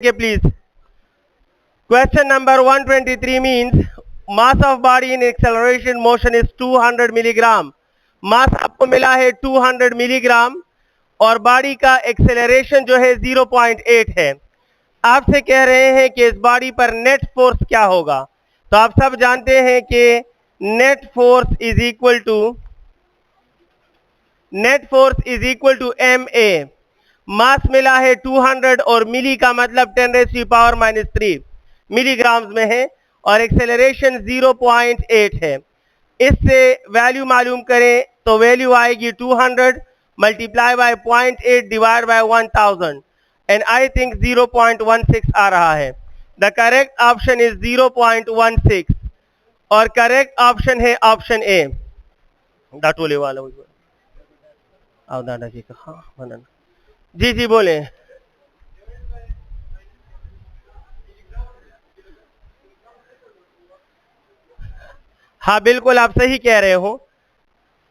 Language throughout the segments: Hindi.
Okay, please. Question number 123 means mass of body in acceleration motion is 200 milligram. Mass आपको मिला है 200 मिलीग्राम और बॉडी का एक्सेलरेशन जो है 0.8 है. आपसे कह रहे हैं कि इस बॉडी पर नेट फोर्स क्या होगा. तो आप सब जानते हैं कि net force is equal to ma. Mass मिला है 200 और मिली का मतलब 10⁻³ मिलीग्राम्स में है और एक्सेलरेशन 0.8 है. इससे वैल्यू मालूम करें तो वैल्यू आएगी 200 multiply by 0.8 divide bye 1000 and I think 0.16 आ रहा है. द करेक्ट ऑप्शन इज 0.16 और करेक्ट ऑप्शन है ऑप्शन ए. डाटोले वाला दादाजी का. हाँ जी बोले. हाँ बिल्कुल आप सही कह रहे हो.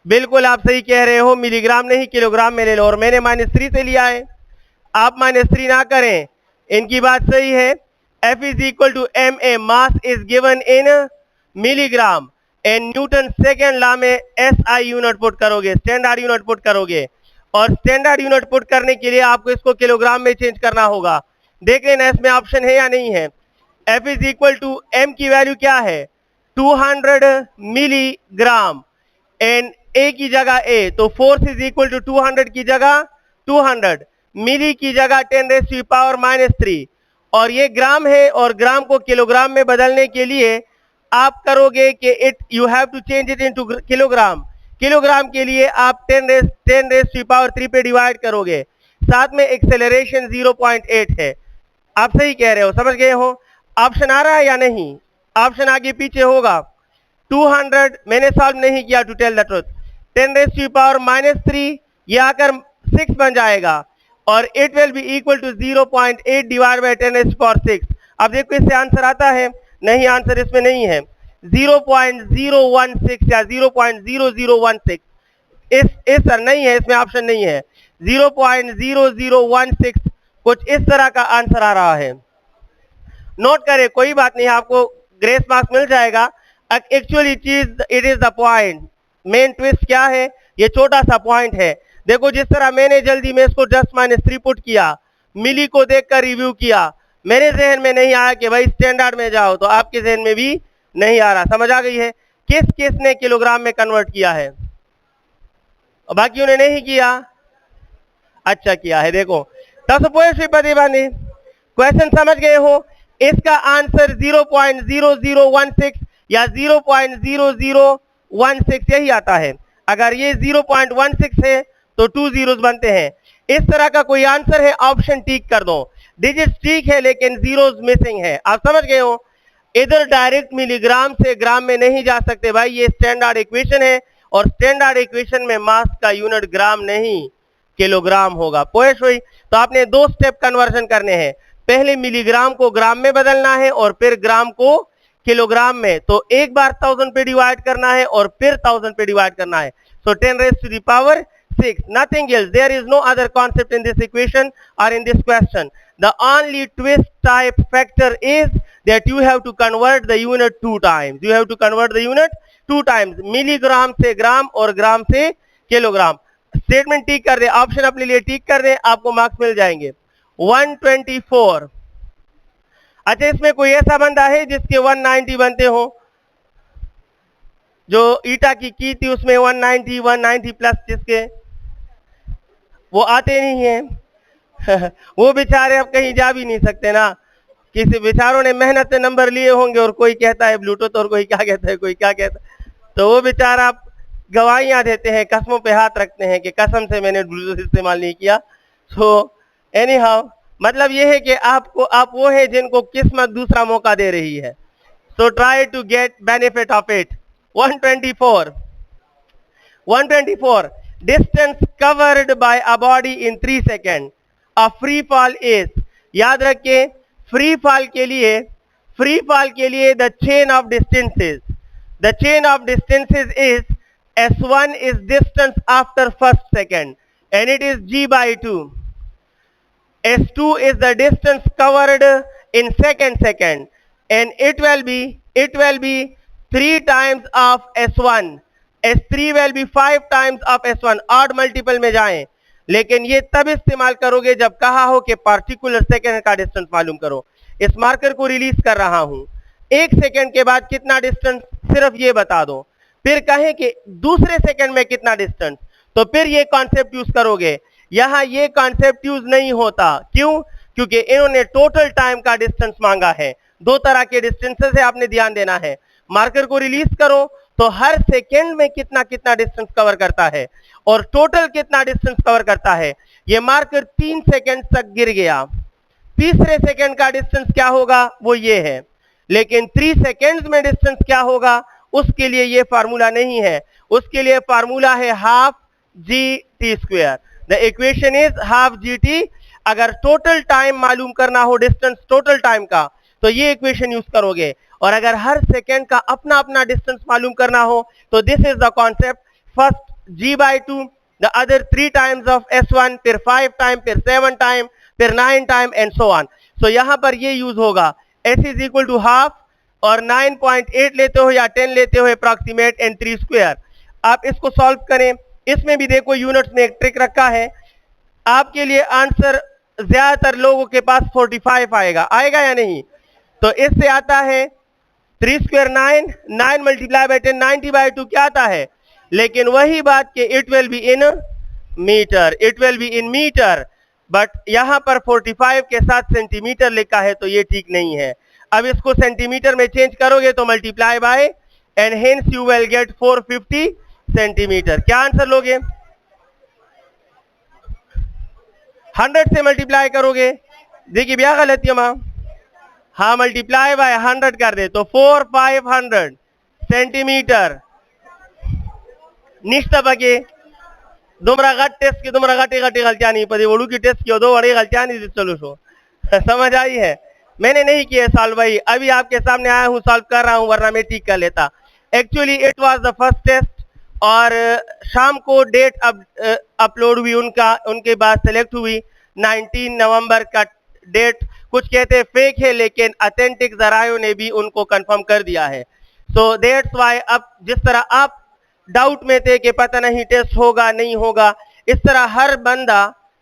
बिल्कुल आप सही कह रहे हो. मिलीग्राम नहीं किलोग्राम में ले लो और मैंने -3 से लिया है. आप -3 ना करें. इनकी बात सही है. F is equal to ma. Mass is given in milligram and Newton second law में SI यूनिट पुट करोगे, स्टैंडर्ड यूनिट पुट करोगे और स्टैंडर्ड यूनिट पुट करने के लिए आपको इसको किलोग्राम में चेंज करना होगा. देख लेना इसमें ऑप्शन है या नहीं है. F is equal to m की वैल्यू क्या है 200 मिलीग्राम एंड A की जगह A, तो फोर्स इज इक्वल टू 200 की जगह 200, मिली की जगह 10⁻³ और ये ग्राम है और ग्राम को किलोग्राम में बदलने के लिए आप करोगे कि you have to change it into kilogram. Kilogram के लिए आप 10⁻³ पे डिवाइड करोगे. साथ में एक्सेलरेशन 0.8 है. आप सही कह रहे हो, समझ गए हो. ऑप्शन आ रहा है या नहीं. ऑप्शन आगे पीछे होगा. 200 मैंने सॉल्व नहीं किया टू टेल द ट्रुथ. 10⁻³ ये आकर 6 बन जाएगा और it will be equal to 0.8 divide by 10⁻⁶. अब देखो इससे आंसर आता है. नहीं, आंसर इसमें नहीं है. 0.016 या 0.0016 इस सर नहीं है, इसमें ऑप्शन नहीं है. 0.0016 कुछ इस तरह का आंसर आ रहा है. नोट करें, कोई बात नहीं, आपको ग्रेस मार्क्स मिल जाएगा. एक्चुअली चीज it is the point. Main twist क्या है, ये छोटा सा पॉइंट है. देखो जिस तरह मैंने जल्दी में इसको +-3 पुट किया, मिली को देखकर रिव्यू किया, मेरे जहन में नहीं आया कि भाई स्टैंडर्ड में जाओ, तो आपके जहन में भी नहीं आ रहा. समझ आ गई है. किसने किलोग्राम में कन्वर्ट किया है और बाकियों ने नहीं किया. अच्छा किया है. देखो क्वेश्चन समझ गए हो. इसका आंसर 0.0016 या 0.0016 यही आता है. अगर ये 0.16 है तो 2 zeros बनते हैं. इस तरह का कोई आंसर है, ऑप्शन टिक कर दो. डिजिट ठीक है लेकिन जीरोस मिसिंग है. आप समझ गए हो. इधर डायरेक्ट मिलीग्राम से ग्राम में नहीं जा सकते भाई. ये स्टैंडर्ड इक्वेशन है और स्टैंडर्ड इक्वेशन में मास का यूनिट ग्राम नहीं किलोग्राम होगा. पॉइंट हुई. तो आपने 2 स्टेप कन्वर्जन करने हैं. पहले मिलीग्राम को ग्राम में बदलना है और फिर ग्राम को किलोग्राम में. तो एक बार 1000 पे डिवाइड करना है और फिर 1000 पे डिवाइड करना है. सो 10⁻⁶. Nothing else. There is no other concept in this equation or in this question. The only twist type factor is that you have to convert the unit 2 times. You have to convert the unit 2 times. Milligram से ग्राम और ग्राम से किलोग्राम. स्टेटमेंट टिक कर दे. ऑप्शन अपने लिए टिक कर दे, आपको मार्क्स मिल जाएंगे. 124. अच्छा, इसमें कोई ऐसा बंदा है जिसके 190 बनते हो. जो ईटा की थी उसमें 190 प्लस जिसके वो आते नहीं है. वो बेचारे अब कहीं जा भी नहीं सकते ना. किसी बेचारों ने मेहनत से नंबर लिए होंगे और कोई कहता है ब्लूटूथ और कोई क्या कहता है, कोई क्या कहता है. तो वो बेचारा गवाहियां देते हैं, कसमों पे हाथ रखते हैं कि कसम से मैंने ब्लूटूथ इस्तेमाल नहीं किया. सो एनी हाउ, मतलब ये है कि आप वो है जिनको किस्मत दूसरा मौका दे रही है. So try to get benefit of it. 124. Distance covered by a body in 3 seconds. A free fall is. याद रखें, फ्री फॉल के लिए the chain of distances. The chain of distances is S1 is distance after first second and it is G/2. S2 is the distance covered in second and it will be 3 times of S1. S3 will be 5 times of S1. odd multiple में जाएं, लेकिन ये तब इस्तेमाल करोगे जब कहा हो कि पार्टिकुलर सेकंड का डिस्टेंस मालूम करो। इस मार्कर को रिलीज कर रहा हूं, 1 सेकंड के बाद कितना डिस्टेंस सिर्फ ये बता दो, फिर कहें कि दूसरे सेकंड में कितना डिस्टेंस, तो फिर ये कॉन्सेप्ट यूज करोगे। यहां ये कॉन्सेप्ट यूज नहीं होता, क्यों? क्योंकि इन्होंने टोटल टाइम का डिस्टेंस मांगा है। दो तरह के डिस्टेंसेस है, आपने ध्यान देना है। मार्कर को रिलीज करो तो हर सेकंड में कितना कितना डिस्टेंस कवर करता है और टोटल कितना डिस्टेंस कवर करता है। ये मार्कर 3 सेकंड तक गिर गया, तीसरे सेकंड का डिस्टेंस क्या होगा वो ये है, लेकिन 3 सेकंड्स में डिस्टेंस क्या होगा उसके लिए ये फार्मूला नहीं है, उसके लिए फार्मूला है half G T square. The equation is half G T. अगर टोटल टाइम मालूम करना हो, डिस्टेंस टोटल टाइम का, तो ये इक्वेशन यूज करोगे, और अगर हर सेकेंड का अपना अपना डिस्टेंस मालूम करना हो तो this is the concept. First g/2, the other 3 times of s1, फिर 5 टाइम, फिर 7 टाइम, फिर 9 time and so on. So यहां पर ये यूज होगा s is equal to half, और 9.8 लेते हो या 10 लेते हो अप्रॉक्सीमेट, एंड 3 स्क्वायर। आप इसको सॉल्व करें। इसमें भी देखो यूनिट्स में एक ट्रिक रखा है, आपके लिए आंसर ज्यादातर लोगों के पास 45 आएगा या नहीं? तो इससे आता है 3 स्क्वायर 9 मल्टीप्लाई बाय 10, 90/2 क्या आता है? लेकिन वही बात कि it will be in metre, but यहां पर 45 के साथ सेंटीमीटर लिखा है, तो ये ठीक नहीं है। अब इसको सेंटीमीटर में चेंज करोगे तो multiply by, and hence you will gate 450 centimetre. क्या आंसर लोगे? 100 से मल्टीप्लाई करोगे, देखिए भैया गलती है, हाँ मल्टीप्लाई बाय 100 कर दे तो 4500 सेंटीमीटर। निश्चित बगे दुमरा गट टेस्ट की दुमरा गटी गलतियां नहीं पड़ी, वड़ू की टेस्ट की दो बड़ी गलतियां नहीं चलो सो समझ आई है? मैंने नहीं किया सॉल्व भाई, अभी आपके सामने आया हूं, सॉल्व कर रहा हूं, वरना मैं ठीक कर लेता। Actually it was the first test, और शाम को डेट अपलोड हुई, उनके बाद सेलेक्ट हुई 19 नवंबर का डेट। कुछ कहते हैं फेक है, लेकिन ऑथेंटिक जरायों ने भी उनको कंफर्म कर दिया है। सो दैट्स व्हाई अब जिस तरह आप डाउट में थे कि पता नहीं टेस्ट होगा नहीं होगा, इस तरह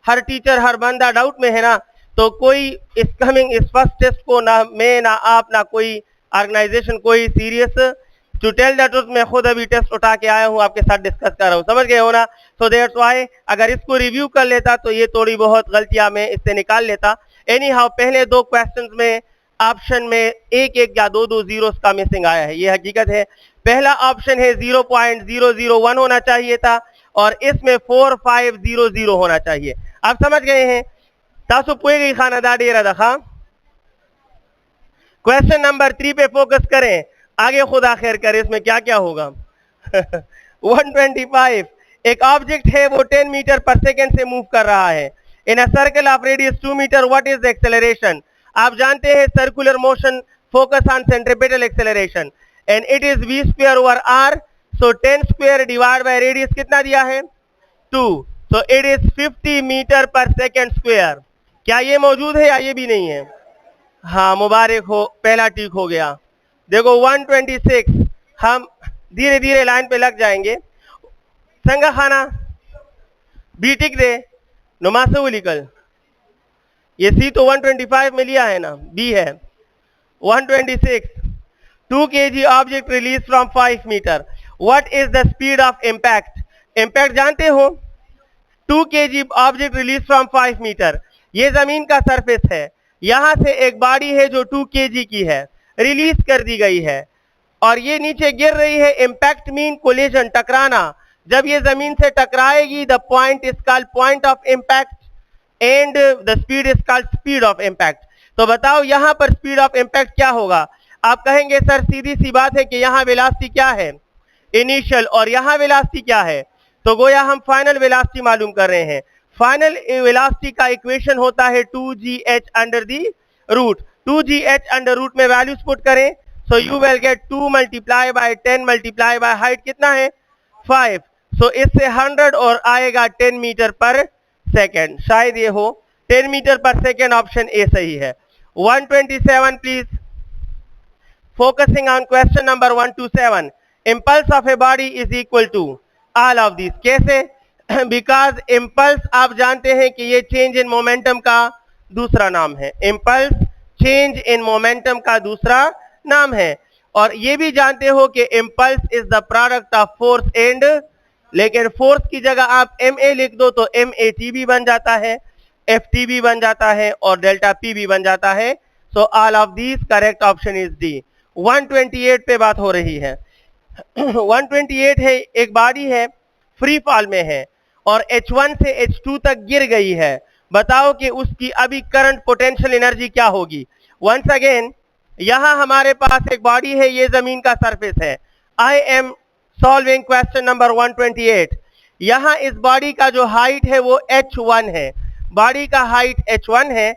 हर टीचर हर बंदा डाउट में है ना। तो कोई इस फर्स्ट टेस्ट को ना मैं ना आप ना कोई ऑर्गेनाइजेशन कोई serious, to tell the truth मैं खुद अभी टेस्ट उठा के आया हूं, आपके साथ डिस्कस कर रहा हूं, समझ गए हो ना? सो दैट्स व्हाई अगर इसको रिव्यू कर लेता तो ये थोड़ी बहुत गलतियां मैं इससे निकाल लेता। एनी हाउ पहले 2 क्वेश्चंस में ऑप्शन में 1 या 2 जीरोस का मिसिंग आया है, ये हकीकत है। पहला ऑप्शन है 0.001 होना चाहिए था, और इसमें 4500 होना चाहिए। आप समझ गए हैं? तासु पुएगी खानादारी रखा। क्वेश्चन नंबर 3 पे फोकस करें, आगे खुदा खैर करे, इसमें क्या क्या होगा 125 एक ऑब्जेक्ट है, वो 10 मीटर पर सेकेंड से मूव कर रहा है in a circle of radius 2 metre. What is the acceleration? आप जानते हैं circular motion focus on centripetal acceleration, and it is v square over r। So 10 square divide by radius कितना दिया है? 2। So it is 50 metre per second square. क्या ये मौजूद है या ये भी नहीं है? हाँ मुबारक हो, पहला ठीक हो गया। देखो 126, हम धीरे धीरे लाइन पे लग जाएंगे। संगा खाना बी टिक दे नुमासे लिखल, ये सी तो 125 में लिया है ना, बी है 126। 2 kg object release from 5 metre. What is the speed of impact? Impact जानते हो? 2 kg object release from 5 metre. ये जमीन का सरफेस है, यहां से एक बॉडी है जो 2 kg की है, रिलीज कर दी गई है, और ये नीचे गिर रही है। इम्पैक्ट मीन कोलिजन, टकराना। जब ये जमीन से टकराएगी, the point is called point of impact, and the speed is called speed of impact. तो बताओ यहां पर स्पीड ऑफ इम्पैक्ट क्या होगा? आप कहेंगे सर सीधी सी बात है कि यहां वेलोसिटी क्या है? इनिशियल, और यहां वेलोसिटी क्या है? तो गोया हम फाइनल वेलोसिटी मालूम कर रहे हैं। फाइनल वेलोसिटी का इक्वेशन होता है 2gh under the root. 2gh under root में वैल्यूज पुट करें, so you will get 2 multiply by 10 multiply by height कितना है? 5। सो इससे 100 और आएगा 10 मीटर पर सेकेंड। शायद ये हो, 10 metre per second, option A सही है। 127 please, focusing on question number 127, impulse of a body is equal to all of this. कैसे? बिकॉज इम्पल्स आप जानते हैं कि ये चेंज इन मोमेंटम का दूसरा नाम है। इम्पल्स चेंज इन मोमेंटम का दूसरा नाम है। और ये भी जानते हो कि impulse is the product of force and, लेकिन फोर्स की जगह आप ma लिख दो तो mat भी बन जाता है, ft भी बन जाता है और डेल्टा p भी बन जाता है। So all of these, correct option is D. 128 पे बात हो रही है। 128 है, एक बॉडी है, फ्री फॉल में है और h1 से h2 तक गिर गई है। बताओ कि उसकी अभी करंट पोटेंशियल एनर्जी क्या होगी। वंस अगेन, यहां हमारे पास एक बॉडी है, ये जमीन का सरफेस है। आई एम सॉल्विंग क्वेश्चन नंबर 128। यहां इस बॉडी का जो हाइट है वो h1 है, बॉडी का हाइट h1 है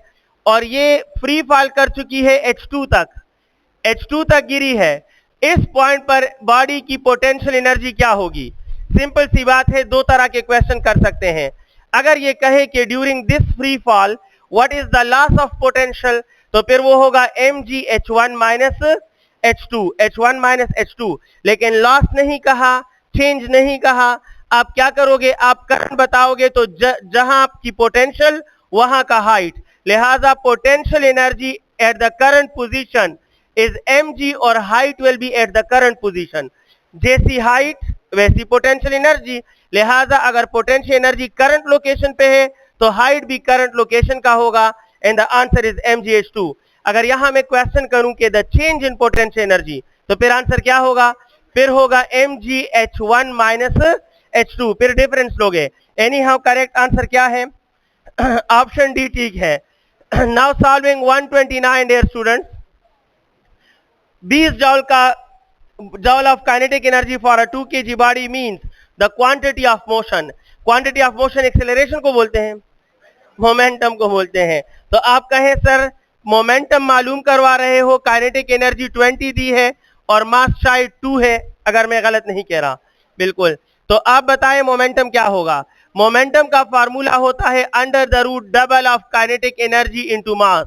और ये फ्री फॉल कर चुकी है h2 तक गिरी है। इस पॉइंट पर बॉडी की पोटेंशियल एनर्जी क्या होगी? सिंपल सी बात है, दो तरह के क्वेश्चन कर सकते हैं। अगर ये कहे कि during this free fall what is the loss of potential, तो फिर वो होगा mg h1 माइनस h2, लेकिन लॉस नहीं कहा, चेंज नहीं कहा। आप क्या करोगे? आप करंट बताओगे तो जहां आपकी पोटेंशियल वहां का हाइट, लिहाजा potential energy at the current position is mg और height will be at the current position. जैसी हाइट वैसी पोटेंशियल एनर्जी, लिहाजा अगर पोटेंशियल एनर्जी करंट लोकेशन पे है तो हाइट भी करंट लोकेशन का होगा and the answer is mgh2। अगर यहां मैं क्वेश्चन करूं कि the change in potential energy, तो फिर आंसर क्या होगा? फिर होगा mgh1 माइनस h2, फिर डिफरेंस लोगे। एनी हाउ करेक्ट आंसर क्या है? ऑप्शन डी ठीक है। Now solving 129 dear students. 20 joule of kinetic energy for a 2 kg body means the quantity of motion. Quantity of motion acceleration को बोलते हैं, मोमेंटम को बोलते हैं। तो आप कहें सर मोमेंटम मालूम करवा रहे हो, काइनेटिक एनर्जी 20 दी है और मास शायद 2 है, अगर मैं गलत नहीं कह रहा। बिल्कुल, तो आप बताएं मोमेंटम क्या होगा? मोमेंटम का फार्मूला होता है under the root double of kinetic energy into mass,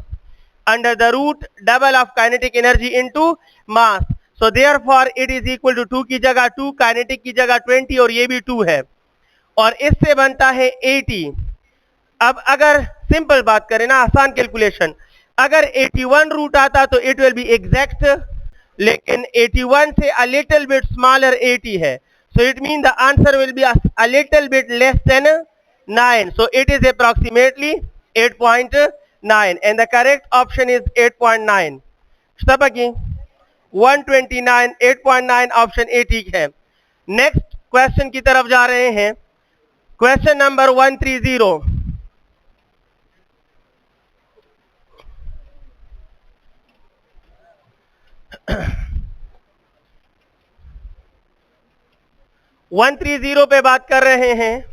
under the root double of kinetic energy into mass. So therefore it is equal to 2 की जगह 2, काइनेटिक की जगह 20 और ये भी 2 है और इससे बनता है 80। अब अगर सिंपल बात करें ना, आसान कैलकुलेशन, अगर 81 रूट आता तो इट विल बी एग्जैक्ट, लेकिन 81 से अ लिटिल बिट स्मॉलर 80 है, so it means the answer will be a little bit less than 9, so it is approximately 8.9 and the correct option is 8.9। सबकी 129 8.9 ऑप्शन ए ठीक है। नेक्स्ट क्वेश्चन की तरफ जा रहे हैं। Question number 130। पे बात कर रहे हैं।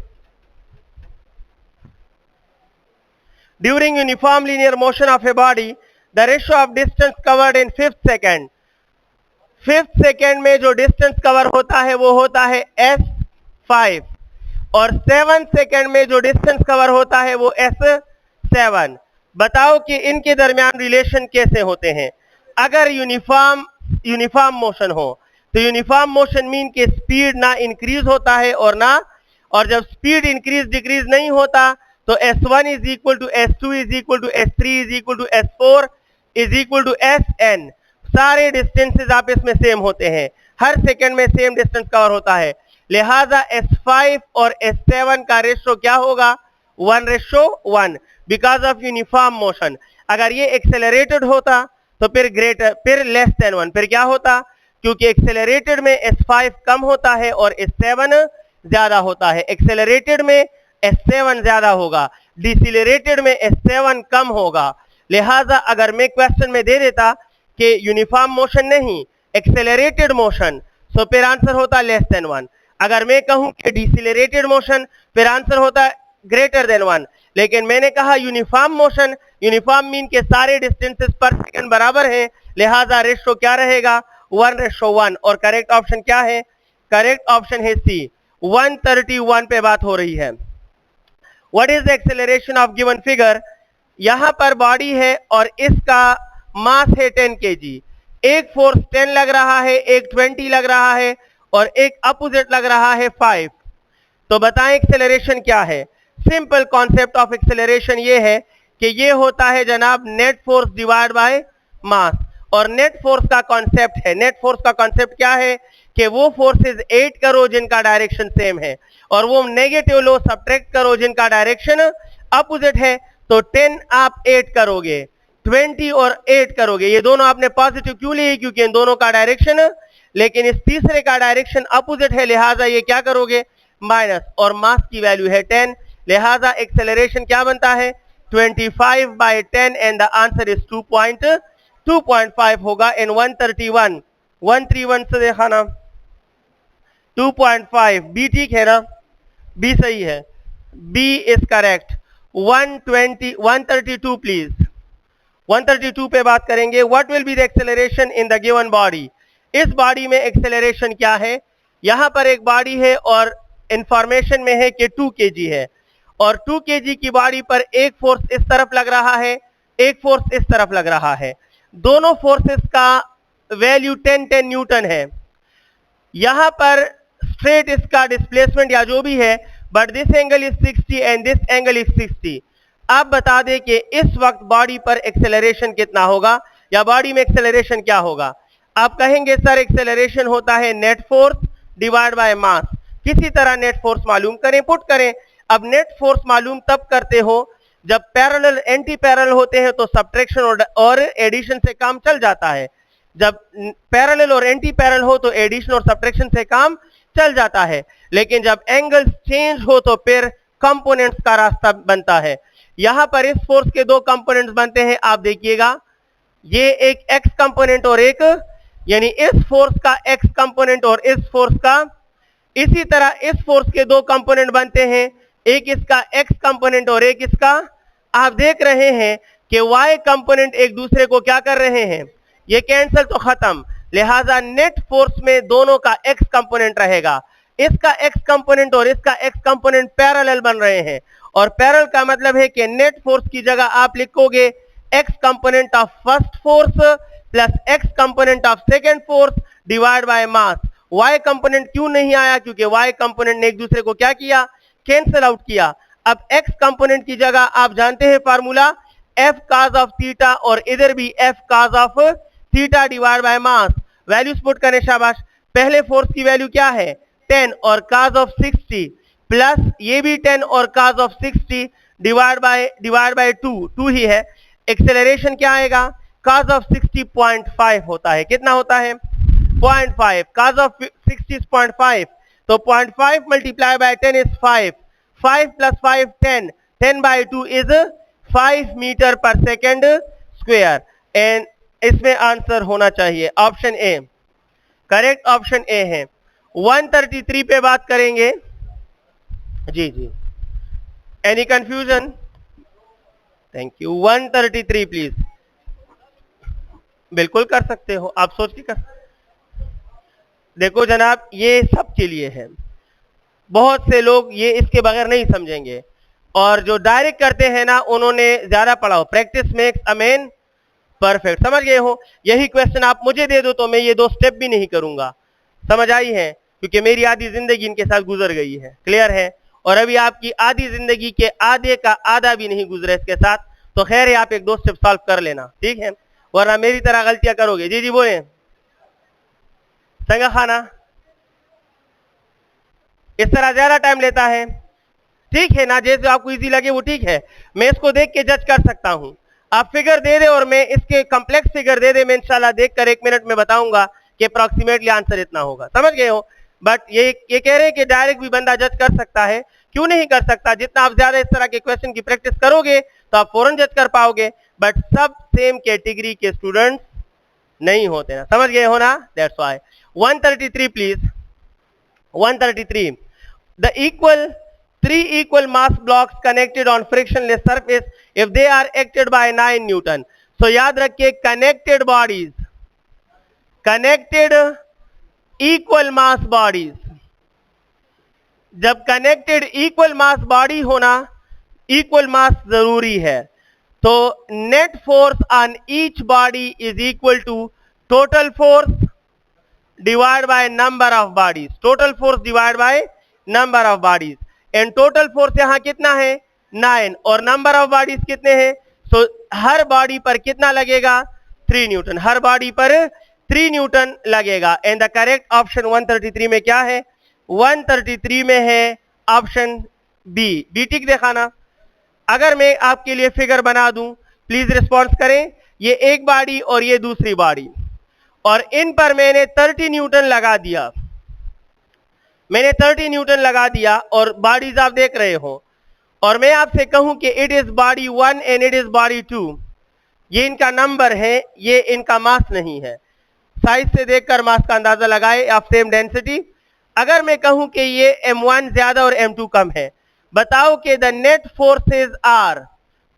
During uniform linear motion of a body the ratio of distance covered in 5th second. 5th second में जो डिस्टेंस कवर होता है वो होता है s5 और 7th सेकेंड में जो डिस्टेंस कवर होता है वो s7। बताओ कि इनके दरमियान रिलेशन कैसे होते हैं? अगर यूनिफॉर्म मोशन हो तो यूनिफॉर्म मोशन मीन के स्पीड ना इंक्रीज होता है और जब स्पीड इंक्रीज डिक्रीज नहीं होता तो s1 is equal to s2 is equal to s3 is equal to s4 is equal to sn। सारे डिस्टेंसेस आपस में सेम होते हैं, हर सेकंड में सेम डिस्टेंस कवर होता है, लिहाजा s5 और s7 का रेशो क्या होगा? 1:1 बिकॉज ऑफ यूनिफॉर्म मोशन। अगर ये एक्सेलरेटेड होता तो फिर लेस देन 1, फिर क्या होता? क्योंकि एक्सेलरेटेड में s5 कम होता है और s7 ज्यादा होता है। एक्सेलरेटेड में s7 ज्यादा होगा, डिसिलरेटेड में s7 कम होगा। लिहाजा अगर मैं क्वेश्चन में दे देता कि यूनिफॉर्म मोशन नहीं एक्सेलरेटेड मोशन, तो फिर आंसर होता लेस देन 1। अगर मैं कहूं कि डिसिलरेटेड मोशन, फिर आंसर होता ग्रेटर देन 1। लेकिन मैंने कहा यूनिफॉर्म मोशन, यूनिफॉर्म मीन के सारे डिस्टेंसेस पर सेकंड बराबर हैं, लिहाजा रेशो क्या रहेगा? 1:1 और करेक्ट ऑप्शन क्या है? करेक्ट ऑप्शन है सी। 131 पे बात हो रही है। What is the acceleration of given figure यहां पर बॉडी है और इसका मास है 10 केजी। एक फोर्स 10 लग रहा है, एक 20 लग रहा है और एक अपोजिट लग रहा है 5। तो बताएं एक्सेलरेशन क्या है। सिंपल कॉन्सेप्ट ऑफ एक्सेलरेशन ये है कि ये होता है जनाब नेट फोर्स डिवाइड बाय मास। और नेट फोर्स का कॉन्सेप्ट है, नेट फोर्स का कॉन्सेप्ट क्या है कि वो फोर्सेस 8 करो जिनका डायरेक्शन सेम है और वो नेगेटिव लो सब्ट्रैक्ट करो जिनका डायरेक्शन अपोजिट है। तो 10 आप 8 करोगे, 20 और 8 करोगे, ये दोनों आपने पॉजिटिव क्यों लिए? क्योंकि इन दोनों का डायरेक्शन, लेकिन इस तीसरे का डायरेक्शन अपोजिट है, लिहाजा ये क्या करोगे? माइनस। और मास की वैल्यू है 10, लिहाजा एक्सेलरेशन क्या बनता है? 25/10 एंड द आंसर इज 2.5 होगा। इन 131 से देखा ना 2.5 बी ठीक है ना? बी सही है, बी इज करेक्ट। 132 प्लीज, 132 पे बात करेंगे। What will be the acceleration in the given body? इस बॉडी में एक्सेलरेशन क्या है? यहां पर एक बॉडी है और इंफॉर्मेशन में है कि 2 केजी है और 2 केजी की बॉडी पर एक फोर्स इस तरफ लग रहा है, एक फोर्स इस तरफ लग रहा है। दोनों फोर्सेस का वैल्यू 10 न्यूटन है। यहां पर स्ट्रेट इसका डिस्प्लेसमेंट या जो भी है, but this angle is 60 and this angle is 60। आप बता दें कि इस वक्त बॉडी पर एक्सेलरेशन कितना होगा या बॉडी में एक्सेलरेशन क्या होगा? आप कहेंगे सर एक्सेलरेशन होता है नेट फोर्स डिवाइड बाय मास। किसी तरह नेट फोर्स मालूम करें, पुट करें। अब नेट फोर्स मालूम तब करते हो जब पैरेलल एंटी पैरेलल होते हैं तो सब्ट्रैक्शन और एडिशन से काम चल जाता है। जब पैरेलल और एंटी पैरेलल हो तो एडिशन और सब्ट्रैक्शन से काम चल जाता है, लेकिन जब एंगल्स चेंज हो तो फिर कंपोनेंट्स का रास्ता बनता है। यहां पर इस फोर्स के दो कंपोनेंट्स बनते हैं, आप देखिएगा, ये एक एक्स कंपोनेंट और एक, यानी इस फोर्स का एक्स कंपोनेंट और इस फोर्स का, इसी तरह इस फोर्स के दो कंपोनेंट बनते हैं, एक इसका एक्स कंपोनेंट और एक इसका। आप देख रहे हैं कि वाई कंपोनेंट एक दूसरे को क्या कर रहे हैं? ये कैंसिल तो खत्म, लिहाजा नेट फोर्स में दोनों का एक्स कंपोनेंट रहेगा। इसका एक्स कंपोनेंट और इसका एक्स कंपोनेंट पैरेलल बन रहे हैं और पैरेलल का मतलब है कि नेट फोर्स की जगह आप लिखोगे x component of first force plus x component of second force divide by mass. Y component क्यों नहीं आया? क्योंकि वाई कंपोनेंट ने एक दूसरे को क्या किया? कैंसिल आउट किया। अब एक्स कंपोनेंट की जगह आप जानते हैं formula F cause of theta और इधर भी F cause of theta divide by mass. Values put करें, शाबाश। पहले फोर्स की वैल्यू क्या है? 10 और काज ऑफ 60 प्लस ये भी 10 और काज ऑफ 60 डिवाइड बाय 2 ही है। एक्सेलरेशन क्या आएगा? काज ऑफ 60 0.5 होता है। कितना होता है? 0.5। काज ऑफ 60 is 0.5, तो 0.5 multiply by 10 is 5, 5 plus 5 10, 10 by 2 is 5 metre per second square. And इसमें आंसर होना चाहिए option A, correct option A है। 133 पे बात करेंगे। जी जी, any confusion? Thank you. 133 please. बिल्कुल कर सकते हो, आप सोच के कर। देखो जनाब, ये सबके लिए है, बहुत से लोग ये इसके बगैर नहीं समझेंगे और जो डायरेक्ट करते हैं ना उन्होंने ज्यादा पढ़ा हो। Practice makes a man perfect, समझ गए हो? यही क्वेश्चन आप मुझे दे दो तो मैं ये 2 स्टेप भी नहीं करूंगा, समझ आई है? क्योंकि मेरी आधी जिंदगी इनके साथ गुजर गई है, क्लियर है? और अभी आपकी आधी जिंदगी के आधे का आधा भी नहीं गुजरे इसके साथ, तो खैर है आप 1-2 स्टेप सॉल्व कर लेना, ठीक है? वरना मेरी तरह गलतियां करोगे। जी जी बोले संगा खाना, इस तरह ज्यादा टाइम लेता है, ठीक है ना? जैसे आपको इजी लगे वो ठीक है, मैं इसको देख के जज कर सकता हूं। आप फिगर दे दे और मैं इसके कॉम्प्लेक्स फिगर दे दे, मैं इंशाल्लाह देखकर 1 मिनट में बताऊंगा कि अप्रॉक्सीमेटली आंसर इतना होगा, समझ गए हो? बट ये कह रहे हैं कि डायरेक्ट भी बंदा जज कर सकता है, क्यों नहीं कर सकता? जितना आप ज्यादा इस तरह के क्वेश्चन की प्रैक्टिस करोगे तो आप फौरन जज कर पाओगे, बट सब सेम कैटेगरी के स्टूडेंट्स नहीं होते ना, समझ गए हो ना? That's why. 133 please, 133। The three equal mass blocks connected on frictionless surface if they are acted by 9 Newton. So याद रखिए connected bodies, connected equal mass bodies, जब connected equal mass body होना, equal mass जरूरी है। तो net force on each body is equal to total force divide by number of bodies, total force divide by number of bodies. And total force यहां कितना है 9 और नंबर ऑफ बॉडीज कितने हैं, सो हर बॉडी पर कितना लगेगा 3 न्यूटन, हर बॉडी पर 3 न्यूटन लगेगा। एंड द करेक्ट ऑप्शन 133 में क्या है, 133 में है ऑप्शन बी टिक दिखाना। अगर मैं आपके लिए फिगर बना दूं, प्लीज रिस्पॉन्स करें, ये एक बॉडी और ये दूसरी बॉडी, और इन पर मैंने 30 न्यूटन लगा दिया, मैंने 30 न्यूटन लगा दिया और बॉडीज आप देख रहे हो, और मैं आपसे कहूं कि it is body 1 and it is body 2, ये इनका नंबर है, ये इनका मास नहीं है। साइज से देखकर मास का अंदाजा लगाए ऑफ सेम डेंसिटी। अगर मैं कहूं कि ये m1 ज्यादा और m2 कम है, बताओ कि the net forces are,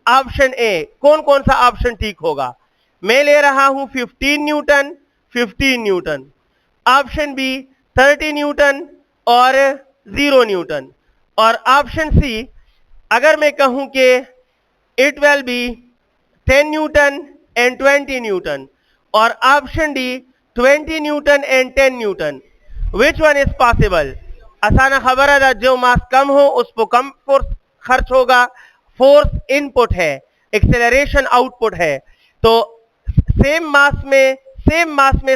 option A, कौन कौन सा ऑप्शन ठीक होगा। मैं ले रहा हूं 15 newton, 15 newton, option B 30 newton और 0 न्यूटन, और ऑप्शन सी अगर मैं कहूं कि it will be 10 newton and 20 newton, और option D 20 newton and 10 newton, which one is possible. आसान खबर है, जो मास कम हो उस पर कम फोर्स खर्च होगा, फोर्स इनपुट है, एक्सेलरेशन आउटपुट है। तो सेम मास में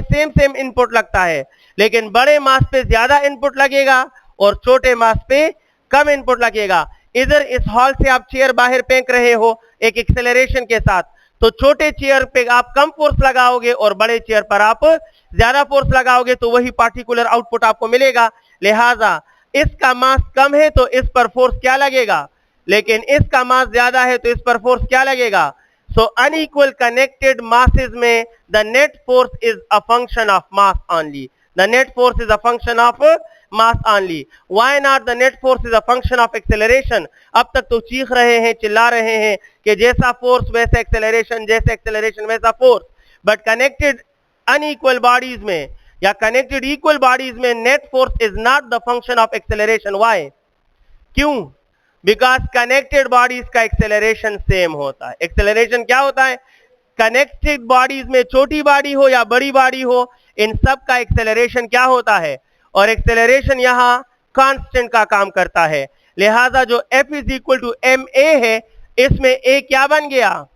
सेम इनपुट लगता है, लेकिन बड़े मास पे ज्यादा इनपुट लगेगा और छोटे मास पे कम इनपुट लगेगा। इधर इस हॉल से आप चेयर बाहर फेंक रहे हो एक एक्सेलरेशन के साथ, तो छोटे चेयर पे आप कम फोर्स लगाओगे और बड़े चेयर पर आप ज्यादा फोर्स लगाओगे, तो वही पार्टिकुलर आउटपुट आपको मिलेगा। लिहाजा इसका मास कम है तो इस पर फोर्स क्या लगेगा, लेकिन इसका मास ज्यादा है तो इस पर फोर्स क्या लगेगा। सो अनइक्वल कनेक्टेड मासेस में the net force is a function of mass only, the net force is a function of mass only. Why not the net force is a function of acceleration. अब तक तो चीख रहे हैं, चिल्ला रहे हैं कि जैसा फोर्स वैसा एक्सेलरेशन, जैसा एक्सेलरेशन वैसा force, but connected unequal bodies में या कनेक्टेड इक्वल बॉडीज में net force is not the function of acceleration. Why, क्यों, बिकॉज कनेक्टेड बॉडीज का एक्सेलरेशन सेम होता है। एक्सेलरेशन क्या होता है, कनेक्टेड बॉडीज में छोटी बॉडी हो या बड़ी बॉडी हो, इन सब का एक्सेलरेशन क्या होता है, और एक्सेलरेशन यहां कांस्टेंट का काम करता है। लिहाजा जो F is equal to M A है, इसमें ए क्या बन गया,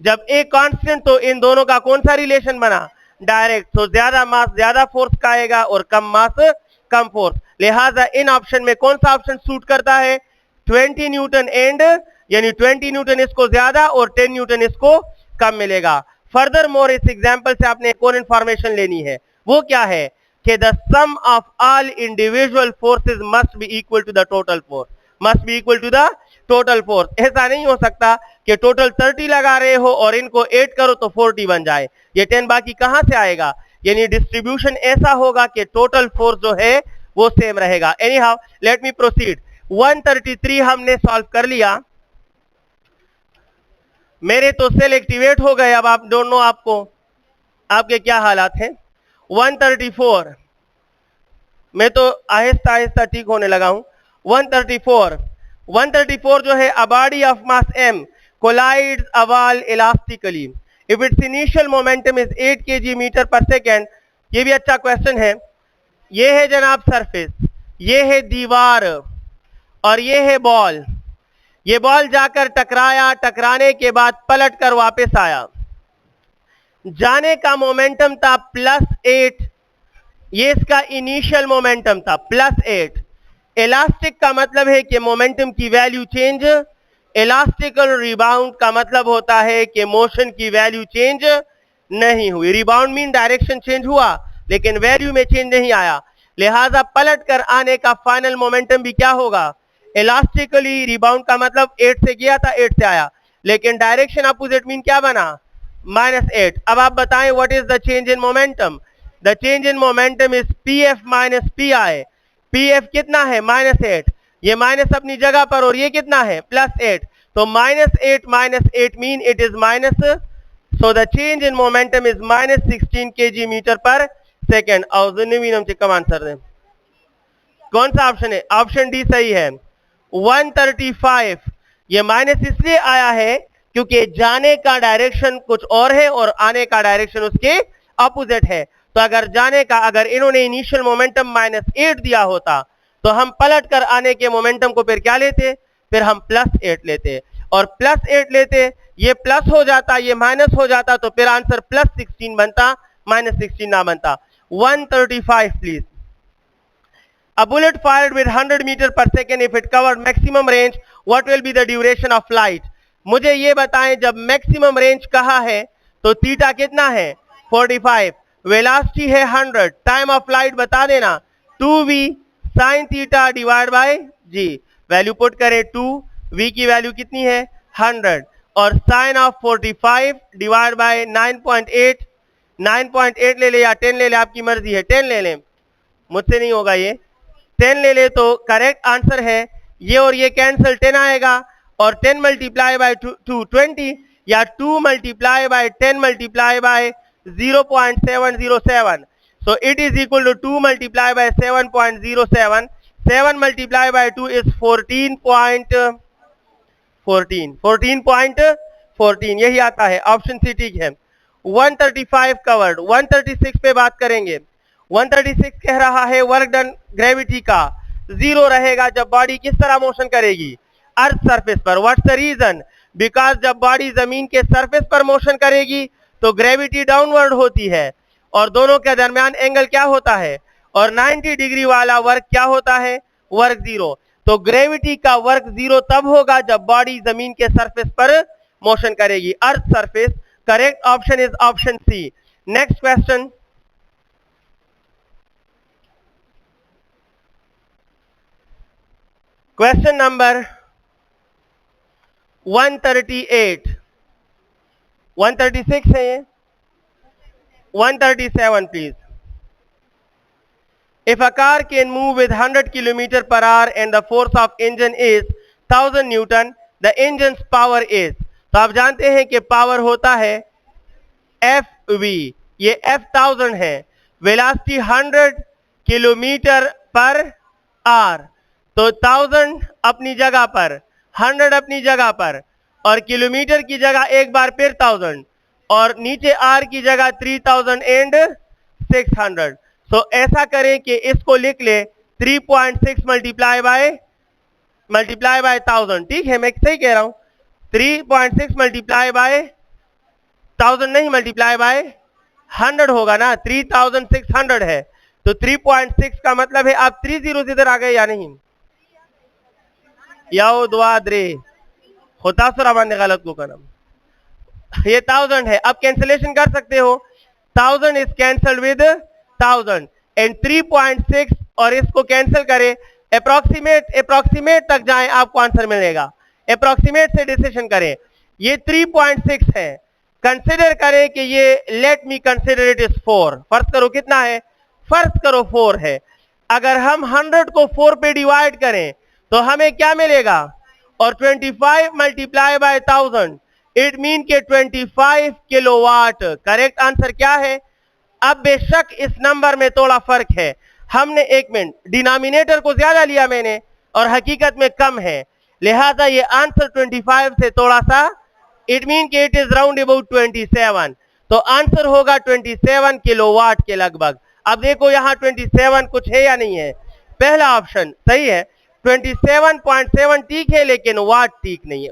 जब ए कांस्टेंट तो इन दोनों का कौन सा रिलेशन बना, डायरेक्ट। तो ज्यादा मास ज्यादा फोर्स का आएगा और कम मास कम फोर्स। लिहाजा इन ऑप्शन में कौन सा ऑप्शन सूट करता है, 20 न्यूटन एंड, यानी 20 न्यूटन इसको ज्यादा और 10 न्यूटन इसको कम मिलेगा। फर्दर मोर इस एग्जाम्पल से आपने एक और इंफॉर्मेशन लेनी है, वो क्या है कि the sum of all individual forces must be equal to the total force, must be equal to the total force. ऐसा नहीं हो सकता कि टोटल 30 लगा रहे हो और इनको 8 करो तो 40 बन जाए, ये 10 बाकी कहां से आएगा। यानी डिस्ट्रीब्यूशन ऐसा होगा कि टोटल फोर्स जो है वो सेम रहेगा। Any how let me proceed. 133 हमने सॉल्व कर लिया, मेरे तो सेल एक्टिवेट हो गए। अब आप डोंट नो आपको आपके क्या हालात हैं। 134 मैं तो आहिस्ता आहिस्ता ठीक होने लगा हूं। 134 जो है, a body of mass m collides a wall elastically if its initial momentum is 8 kg metre per second. ये भी अच्छा क्वेश्चन है। ये है जनाब सरफेस, ये है दीवार और ये है बॉल। ये बॉल जाकर टकराया, टकराने के बाद पलट कर वापस आया, जाने का मोमेंटम था +8, ये इसका इनिशियल मोमेंटम था +8। इलास्टिक का मतलब है कि मोमेंटम की वैल्यू चेंज, इलास्टिकल रिबाउंड का मतलब होता है कि मोशन की वैल्यू चेंज नहीं हुई। रिबाउंड मीन डायरेक्शन चेंज हुआ लेकिन वैल्यू में चेंज नहीं आया। लिहाजा पलट कर आने का फाइनल मोमेंटम भी क्या होगा, इलास्टिकली। रिबाउंड का मतलब 8 से गया था 8 से आया, लेकिन डायरेक्शन अपोजिट मीन क्या बना, -8। अब आप बताएं what is the change in momentum. The change in momentum is PF minus PI। PF कितना है, -8, ये माइनस अपनी जगह पर, और ये कितना है +8, तो -8 minus 8 mean it is minus, so the change in momentum is -16 kg metre per second. और कम आंसर दें, कौन सा ऑप्शन है, ऑप्शन डी सही है। 135 ये माइनस इसलिए आया है क्योंकि जाने का डायरेक्शन कुछ और है और आने का डायरेक्शन उसके अपोजिट है। तो अगर जाने का, अगर इन्होंने इनिशियल मोमेंटम -8 दिया होता तो हम पलट कर आने के मोमेंटम को फिर क्या लेते, फिर हम +8 लेते और +8 लेते, ये प्लस हो जाता, ये माइनस हो जाता, तो फिर आंसर +16 बनता, -16 ना बनता। 135 please. A bullet fired with 100 meter per second, if it covered maximum range, what will be the duration of flight? मुझे ये बताएं, जब मैक्सिमम रेंज कहा है तो थीटा कितना है 45, वेलोसिटी है 100, टाइम ऑफ फ्लाइट बता देना 2v sin theta divide by g। Value put करें 2v की वैल्यू कितनी है 100 और साइन ऑफ 45 डिवाइड बाय 9.8, 9.8 ले ले या 10 ले ले, आपकी मर्जी है, 10 ले लें, मुझसे नहीं होगा ये, 10 ले ले तो करेक्ट आंसर है ये, और ये कैंसिल 10 आएगा और 10 मल्टीप्लाई बाय 2 20 या 2 multiply by 10 multiply bye 0.707, so it is equal to 2 multiplied by 7.07, 7 multiplied by 2 is 14.14, यही आता है, ऑप्शन सी ठीक है। 135 कवर्ड। 136 पे बात करेंगे। 136 कह रहा है वर्क डन ग्रेविटी का 0 रहेगा जब बॉडी किस तरह मोशन करेगी, अर्थ सरफेस पर। What's the reason? बिकॉज जब बॉडी जमीन के सरफेस पर मोशन करेगी तो ग्रेविटी डाउनवर्ड होती है और दोनों के दरमियान एंगल क्या होता है, और 90 डिग्री वाला वर्क क्या होता है, वर्क 0। तो ग्रेविटी का वर्क 0 तब होगा जब बॉडी जमीन के सरफेस पर मोशन करेगी, earth surface. Correct option is option C. Next question, question number 138, 136 है ये, 137 please. If a car can move with 100 km per hour and the force of engine is 1000 Newton, the engine's power is, तो आप जानते हैं कि पावर होता है FV, ये F 1000 है, वेलोसिटी 100 किलोमीटर पर आवर, तो 1000 अपनी जगह पर, 100 अपनी जगह पर और किलोमीटर की जगह एक बार फिर 1000 और नीचे आर की जगह 3600। सो ऐसा करें कि इसको लिख ले 3.6 मल्टीप्लाई बाय 1000, ठीक है, मैं सही कह रहा हूं, 3.6 मल्टीप्लाई बाय 1000 नहीं, मल्टीप्लाई बाय 100 होगा ना, 3600 है, तो 3.6 का मतलब है आप 30 इधर आ गए या नहीं, याओ दुआ द्रे होता सुरा मानने गलत को करम, ये 1000 है। अब कैंसिलेशन कर सकते हो, 1000 इज कैंसल्ड विद 1000 एंड 3.6 और इसको कैंसिल करें, अप्रोक्सीमेट तक जाएं, आपको आंसर मिलेगा। अप्रोक्सीमेट से डिसीजन करें, ये 3.6 है, कंसिडर करें कि ये, let me consider it is 4, फर्ज करो कितना है, फर्ज करो 4 है। अगर हम 100 को 4 पे डिवाइड करें तो हमें क्या मिलेगा, और 25 मल्टीप्लाई बाय 1000, इट मीन के 25 किलोवाट। करेक्ट आंसर क्या है? अब बेशक इस नंबर में थोड़ा फर्क है, हमने एक मिनट डिनोमिनेटर को ज्यादा लिया मैंने और हकीकत में कम है, लिहाजा ये आंसर 25 से थोड़ा सा, इट मीन के इट इज राउंड अबाउट 27, तो आंसर होगा 27 किलोवाट के लगभग। अब देखो यहाँ 27 कुछ है या नहीं है, पहला ऑप्शन सही है, 27.7 ठीक है लेकिन वाट ठीक नहीं है,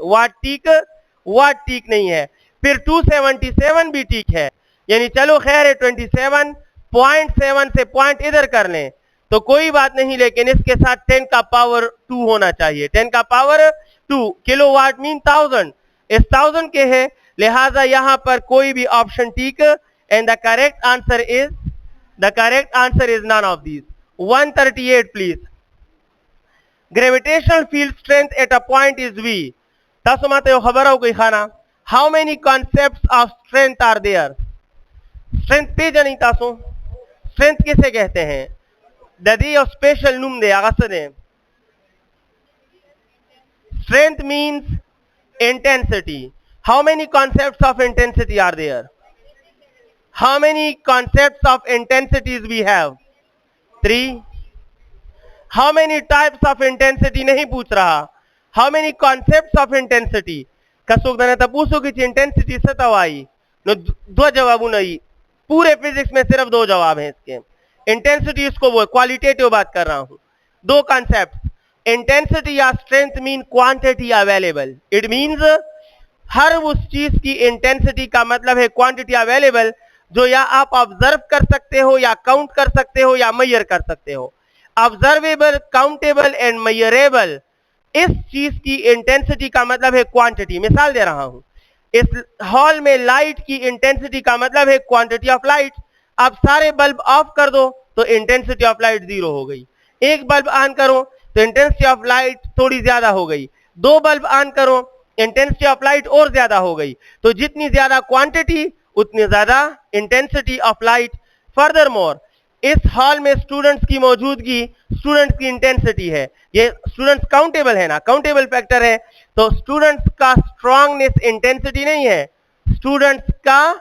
वाट ठीक नहीं है, फिर 277 भी ठीक है, यानी चलो खैर है, 27.7 से पॉइंट इधर कर लें तो कोई बात नहीं, लेकिन इसके साथ 10 का पावर 2 होना चाहिए, 10 का पावर 2 किलोवाट मीन 1000, इस 1000 के है, लिहाजा यहां पर कोई भी ऑप्शन ठीक, and the correct answer is none of these. 138 please. Gravitational field strength at a point is V, तासो माते हो खबर हो कोई खाना, how many concepts of strength are there? Strength पे जानी तासो, स्ट्रेंथ किसे कहते हैं, ददी और स्पेशल नुम दे आगसने, strength means intensity, how many concepts of intensity are there, how many concepts of intensities we have, 3। How many types of intensity नहीं पूछ रहा, how many concepts of intensity, कसूक दने तपूसो की इंटेंसिटी सतवाई नो दो जवाब नहीं, पूरे फिजिक्स में सिर्फ दो जवाब हैं इसके। इंटेंसिटी इसको वो क्वालिटेटिव बात कर रहा हूं, दो कॉन्सेप्ट। इंटेंसिटी या strength mean quantity available, it means हर उस चीज की इंटेंसिटी का मतलब है क्वांटिटी अवेलेबल जो या आप ऑब्जर्व कर सकते हो या काउंट कर सकते हो या मेजर कर सकते हो। ऑब्जर्वेबल, काउंटेबल एंड मेजरेबल, इस चीज की इंटेंसिटी का मतलब है क्वांटिटी। मिसाल दे रहा हूं, इस हॉल में लाइट की इंटेंसिटी का मतलब है क्वांटिटी ऑफ लाइट। आप सारे बल्ब ऑफ कर दो तो इंटेंसिटी ऑफ लाइट 0 हो गई। एक बल्ब ऑन करो तो इंटेंसिटी ऑफ लाइट थोड़ी ज्यादा हो गई। दो बल्ब ऑन करो, इंटेंसिटी ऑफ लाइट और ज्यादा हो गई। तो जितनी ज्यादा क्वांटिटी उतनी ज्यादा intensity of light. Further more, इस हॉल में स्टूडेंट्स की मौजूदगी स्टूडेंट्स की इंटेंसिटी है। ये स्टूडेंट्स काउंटेबल है ना, काउंटेबल फैक्टर है। तो स्टूडेंट्स का स्ट्रांगनेस इंटेंसिटी नहीं है, स्टूडेंट्स का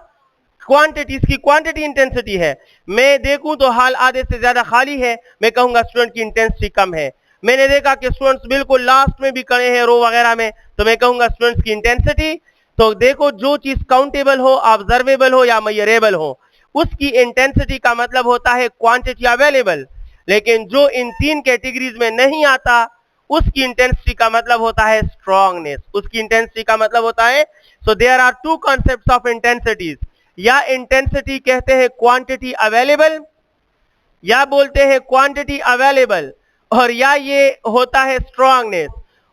क्वांटिटी, इसकी क्वांटिटी इंटेंसिटी है। मैं देखूं तो हॉल आधे से ज्यादा खाली है, मैं कहूंगा स्टूडेंट की इंटेंसिटी कम है। मैंने देखा कि स्टूडेंट्स बिल्कुल लास्ट में भी खड़े हैं रो वगैरह में, तो मैं कहूंगा स्टूडेंट्स की इंटेंसिटी। तो देखो, जो चीज काउंटेबल हो, ऑब्जर्वेबल हो या मेजरेबल हो, उसकी इंटेंसिटी का मतलब होता है क्वांटिटी अवेलेबल। लेकिन जो इन तीन कैटेगरीज में नहीं आता, उसकी इंटेंसिटी का मतलब होता है स्ट्रांगनेस, उसकी इंटेंसिटी का मतलब होता है। So there are two concepts of intensities, या इंटेंसिटी कहते हैं क्वांटिटी अवेलेबल, या बोलते हैं क्वांटिटी अवेलेबल, और या ये होता है स्ट्रांगनेस।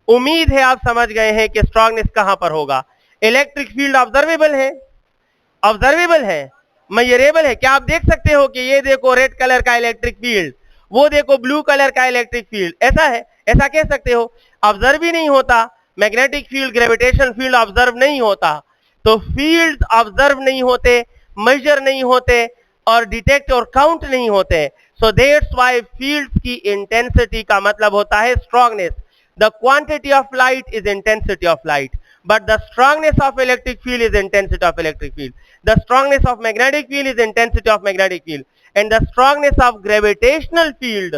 उम्मीद है आप समझ गए हैं कि स्ट्रांगनेस कहां पर होगा। इलेक्ट्रिक फील्ड ऑब्जर्वेबल है, ऑब्जर्वेबल है, मेजरेबल है। क्या आप देख सकते हो कि ये देखो रेड कलर का इलेक्ट्रिक फील्ड, वो देखो ब्लू कलर का इलेक्ट्रिक फील्ड, ऐसा है, ऐसा कह सकते हो। ऑब्जर्व ही नहीं होता, magnetic field, gravitation field observe नहीं होता। तो फील्ड ऑब्जर्व नहीं होते, मेजर नहीं होते, और डिटेक्ट और काउंट नहीं होते। सो दैट्स व्हाई फील्ड्स की इंटेंसिटी का मतलब होता है strongness. The quantity of light is intensity of light, but the strongness of electric field is intensity of electric field. The strongness of magnetic field is intensity of magnetic field, and the strongness of gravitational field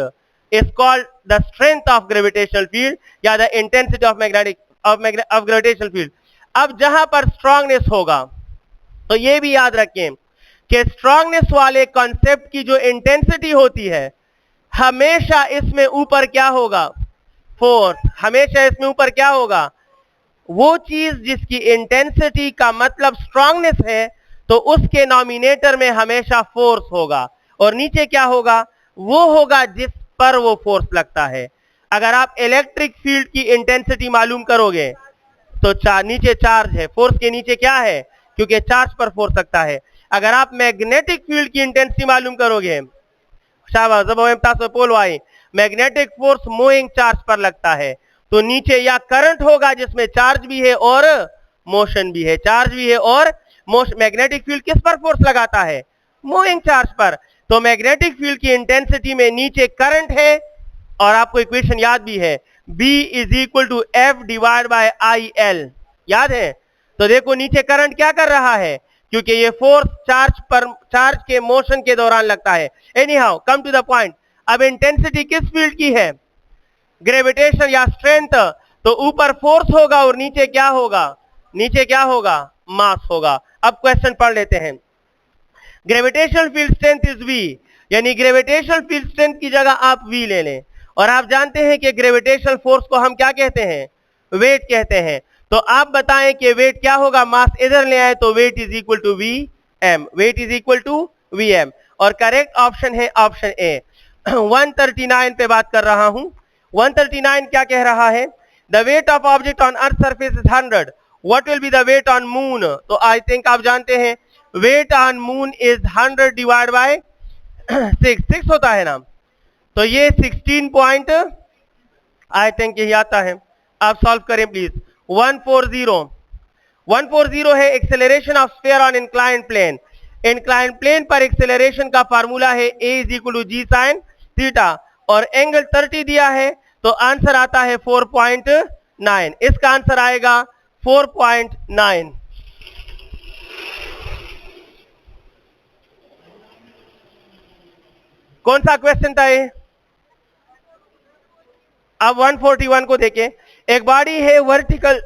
is called the strength of gravitational field, या the intensity of gravitational field. अब जहां पर strongness होगा तो ये भी याद रखें कि strongness वाले कॉन्सेप्ट की जो इंटेंसिटी होती है, हमेशा इसमें ऊपर क्या होगा, फोर्स। हमेशा इसमें ऊपर क्या होगा, वो चीज जिसकी इंटेंसिटी का मतलब स्ट्रांगनेस है, तो उसके नॉमिनेटर में हमेशा फोर्स होगा, और नीचे क्या होगा, वो होगा जिस पर वो फोर्स लगता है। अगर आप इलेक्ट्रिक फील्ड की इंटेंसिटी मालूम करोगे तो नीचे चार्ज है, फोर्स के नीचे क्या है, क्योंकि चार्ज पर फोर्स लगता है। अगर आप मैग्नेटिक फील्ड की इंटेंसिटी मालूम करोगे, मैग्नेटिक फोर्स मूविंग चार्ज पर लगता है, तो नीचे या करंट होगा जिसमें चार्ज भी है और मोशन भी है, चार्ज भी है और मोशन। मैग्नेटिक फील्ड किस पर फोर्स लगाता है, मूविंग चार्ज पर। तो मैग्नेटिक फील्ड की इंटेंसिटी में नीचे करंट है, और आपको इक्वेशन याद भी है, B is equal to F divide by IL, याद है। तो देखो नीचे करंट क्या कर रहा है, क्योंकि ये फोर्स चार्ज के मोशन के दौरान लगता है। Anyhow, come to the point. अब इंटेंसिटी किस फील्ड की है, ग्रेविटेशन या स्ट्रेंथ। तो ऊपर फोर्स होगा और नीचे क्या होगा, नीचे क्या होगा, मास होगा। अब क्वेश्चन पढ़ लेते हैं। Gravitational field strength is V, यानी ग्रेविटेशनल फील्ड स्ट्रेंथ की जगह आप V ले लें। और आप जानते हैं कि ग्रेविटेशनल फोर्स को हम क्या कहते हैं, वेट कहते हैं। तो आप बताएं कि वेट क्या होगा, मास इधर ले आए तो weight is equal to Vm, weight is equal to Vm। और करेक्ट ऑप्शन है ऑप्शन ए। 139 पे बात कर रहा हूं। 139 क्या कह रहा है, the weight of object on earth surface is 100, what will be the weight on moon. तो आई थिंक आप जानते हैं weight on moon is 100 divide by 6 होता है ना, तो ये 16 पॉइंट आई थिंक यही आता है। आप सॉल्व करें प्लीज। 140 है acceleration of sphere on inclined plane. Inclined plane पर एक्सेलरेशन का फार्मूला है A is equal to G sine theta, और एंगल 30 दिया है, तो आंसर आता है 4.9। इसका आंसर आएगा 4.9। कौन सा क्वेश्चन था ये। अब 141 को देखें। एक बॉडी है वर्टिकल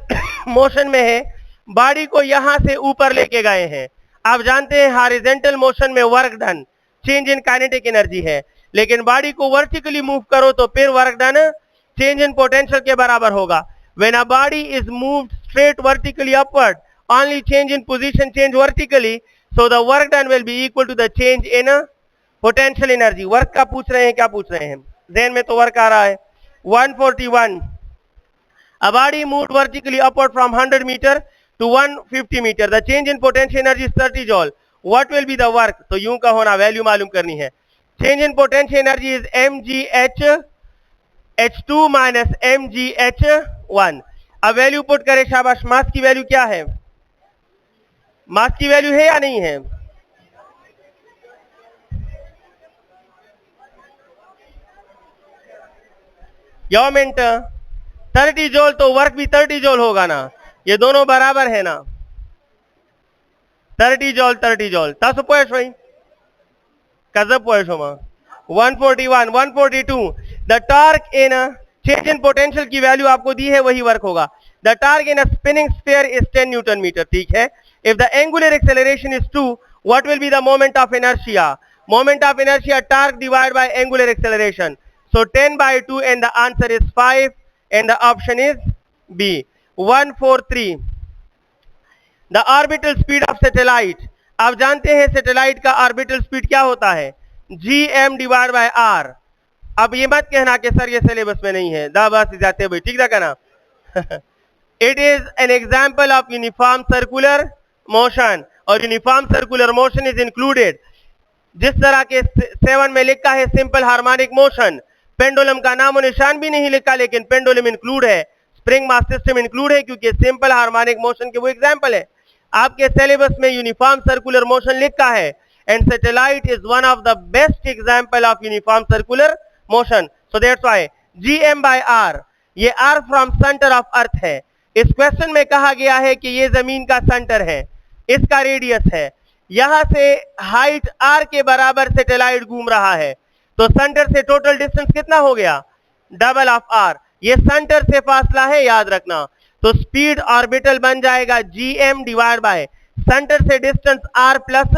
मोशन में है, बॉडी को यहां से ऊपर लेके गए हैं। आप जानते हैं हॉरिजॉन्टल मोशन में work done change in kinetic energy है, लेकिन बॉडी को वर्टिकली मूव करो तो फिर work done change in potential के बराबर होगा। When a body is moved straight vertically upward, only change in position change vertically, so the work done will be equal to the change in potential energy। Work का पूछ रहे हैं, क्या पूछ रहे हैं? ज़हन में तो वर्क आ रहा है। 141, a body moved vertically upward from 100 meter to 150 meter, the change in potential energy is 30 joule, what will be the work? तो यूं का होना, वैल्यू मालूम करनी है। change in potential energy is mgh h2 minus mgh1। अब वैल्यू पुट करें, शाबाश। मास की वैल्यू क्या है? मास की वैल्यू है या नहीं है? यो मिनट 30 जोल, तो वर्क भी 30 जोल होगा ना, ये दोनों बराबर है ना। 30 जोल 30 जोल तस पोएश भाई कजब पोएश हो। 141 142, the torque in change in potential की वैल्यू आपको दी है, वही वर्क होगा। The torque in a spinning sphere is 10 newton metre, ठीक है। If the angular acceleration is 2, what will be the moment of inertia? Moment of inertia torque divide by angular acceleration, so 10 by 2 and the answer is 5 and the option is B। 143, the orbital speed of satellite। आप जानते हैं सैटेलाइट का ऑर्बिटल स्पीड क्या होता है? gm divide by r। अब ये मत कहना कि सर ये सिलेबस में नहीं है, दाबास जाते भाई, ठीक है ना। It is an example of uniform circular motion, और uniform circular motion is included, जिस तरह के 7 में लिखा है सिंपल हार्मोनिक मोशन। पेंडुलम का नामो निशान भी नहीं लिखा, लेकिन पेंडुलम इंक्लूड है, स्प्रिंग मास सिस्टम इंक्लूड है, क्योंकि सिंपल हार्मोनिक मोशन के वो एग्जांपल है। आपके सिलेबस में यूनिफॉर्म सर्कुलर मोशन लिखा है, and satellite is one of the best example of uniform circular motion, so that's why gm by r। ये r from centre of earth है। इस क्वेश्चन में कहा गया है कि ये जमीन का सेंटर है, इसका रेडियस है, यहां से हाइट r के बराबर सैटेलाइट घूम रहा है, तो सेंटर से टोटल डिस्टेंस कितना हो गया? Double of R. ये सेंटर से फासला है, याद रखना। तो स्पीड ऑर्बिटल बन जाएगा gm डिवाइड बाय सेंटर से डिस्टेंस r प्लस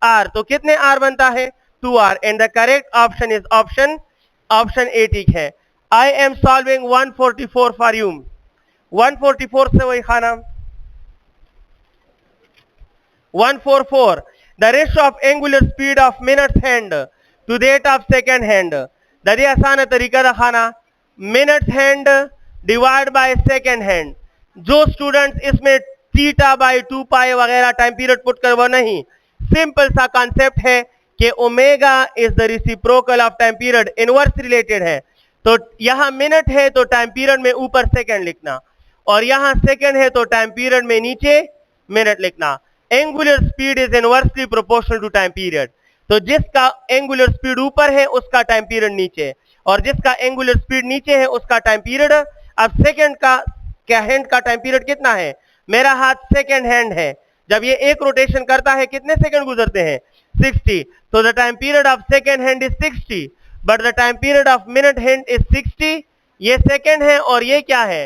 r, तो कितने r बनता है? 2r, and the correct option is option A, ठीक है। आई एम सॉल्विंग 144 फॉर यू। 144 से वही खाना। 144, the ratio of angular speed of minutes hand to that of second hand। दरी आसान तरीका दिखाना, minutes hand divide by second hand. जो स्टूडेंट्स इसमें थीटा बाय 2 पाई वगैरह टाइम पीरियड पुट कर, वो नहीं, सिंपल सा कॉन्सेप्ट है कि omega is the reciprocal of time period, inverse related है। तो यहां मिनट है तो टाइम पीरियड में ऊपर सेकंड लिखना, और यहां सेकंड है तो टाइम पीरियड में नीचे मिनट लिखना। Angular speed is inversely proportional to time period, तो जिसका एंगुलर स्पीड ऊपर है उसका टाइम पीरियड नीचे, और जिसका एंगुलर स्पीड नीचे है उसका टाइम पीरियड। अब सेकंड का क्या, हैंड का टाइम पीरियड कितना है? मेरा हाथ सेकंड हैंड है, जब ये एक रोटेशन करता है कितने सेकंड गुजरते हैं? 60, तो the time period of second hand is 60, but the time period of minute hand is 60। ये सेकंड है और ये क्या है?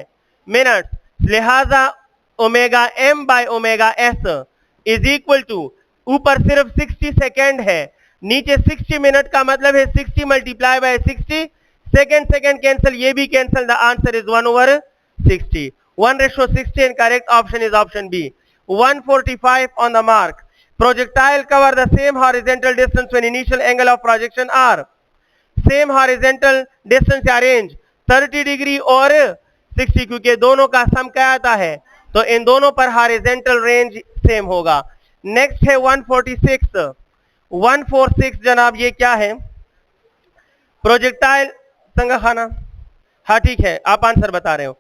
मिनट। लिहाजा omega m by omega s is equal to, ऊपर सिर्फ 60 सेकेंड है, नीचे 60 मिनट का मतलब है 60 मल्टीप्लाई बाय 60, सेकेंड कैंसिल, ये भी cancel, the answer is 1/60, 1:60, and correct option is option B. 145 on the mark, projectile cover the same horizontal distance when initial angle of projection are. Same horizontal distance या रेंज 30 डिग्री और 60, क्योंकि दोनों का सम क्या आता है, तो इन दोनों पर हॉरिजॉन्टल रेंज सेम होगा। नेक्स्ट है 146। 146 जनाब, ये क्या है? प्रोजेक्टाइल संगा खाना, हाँ ठीक है, आप आंसर बता रहे हो।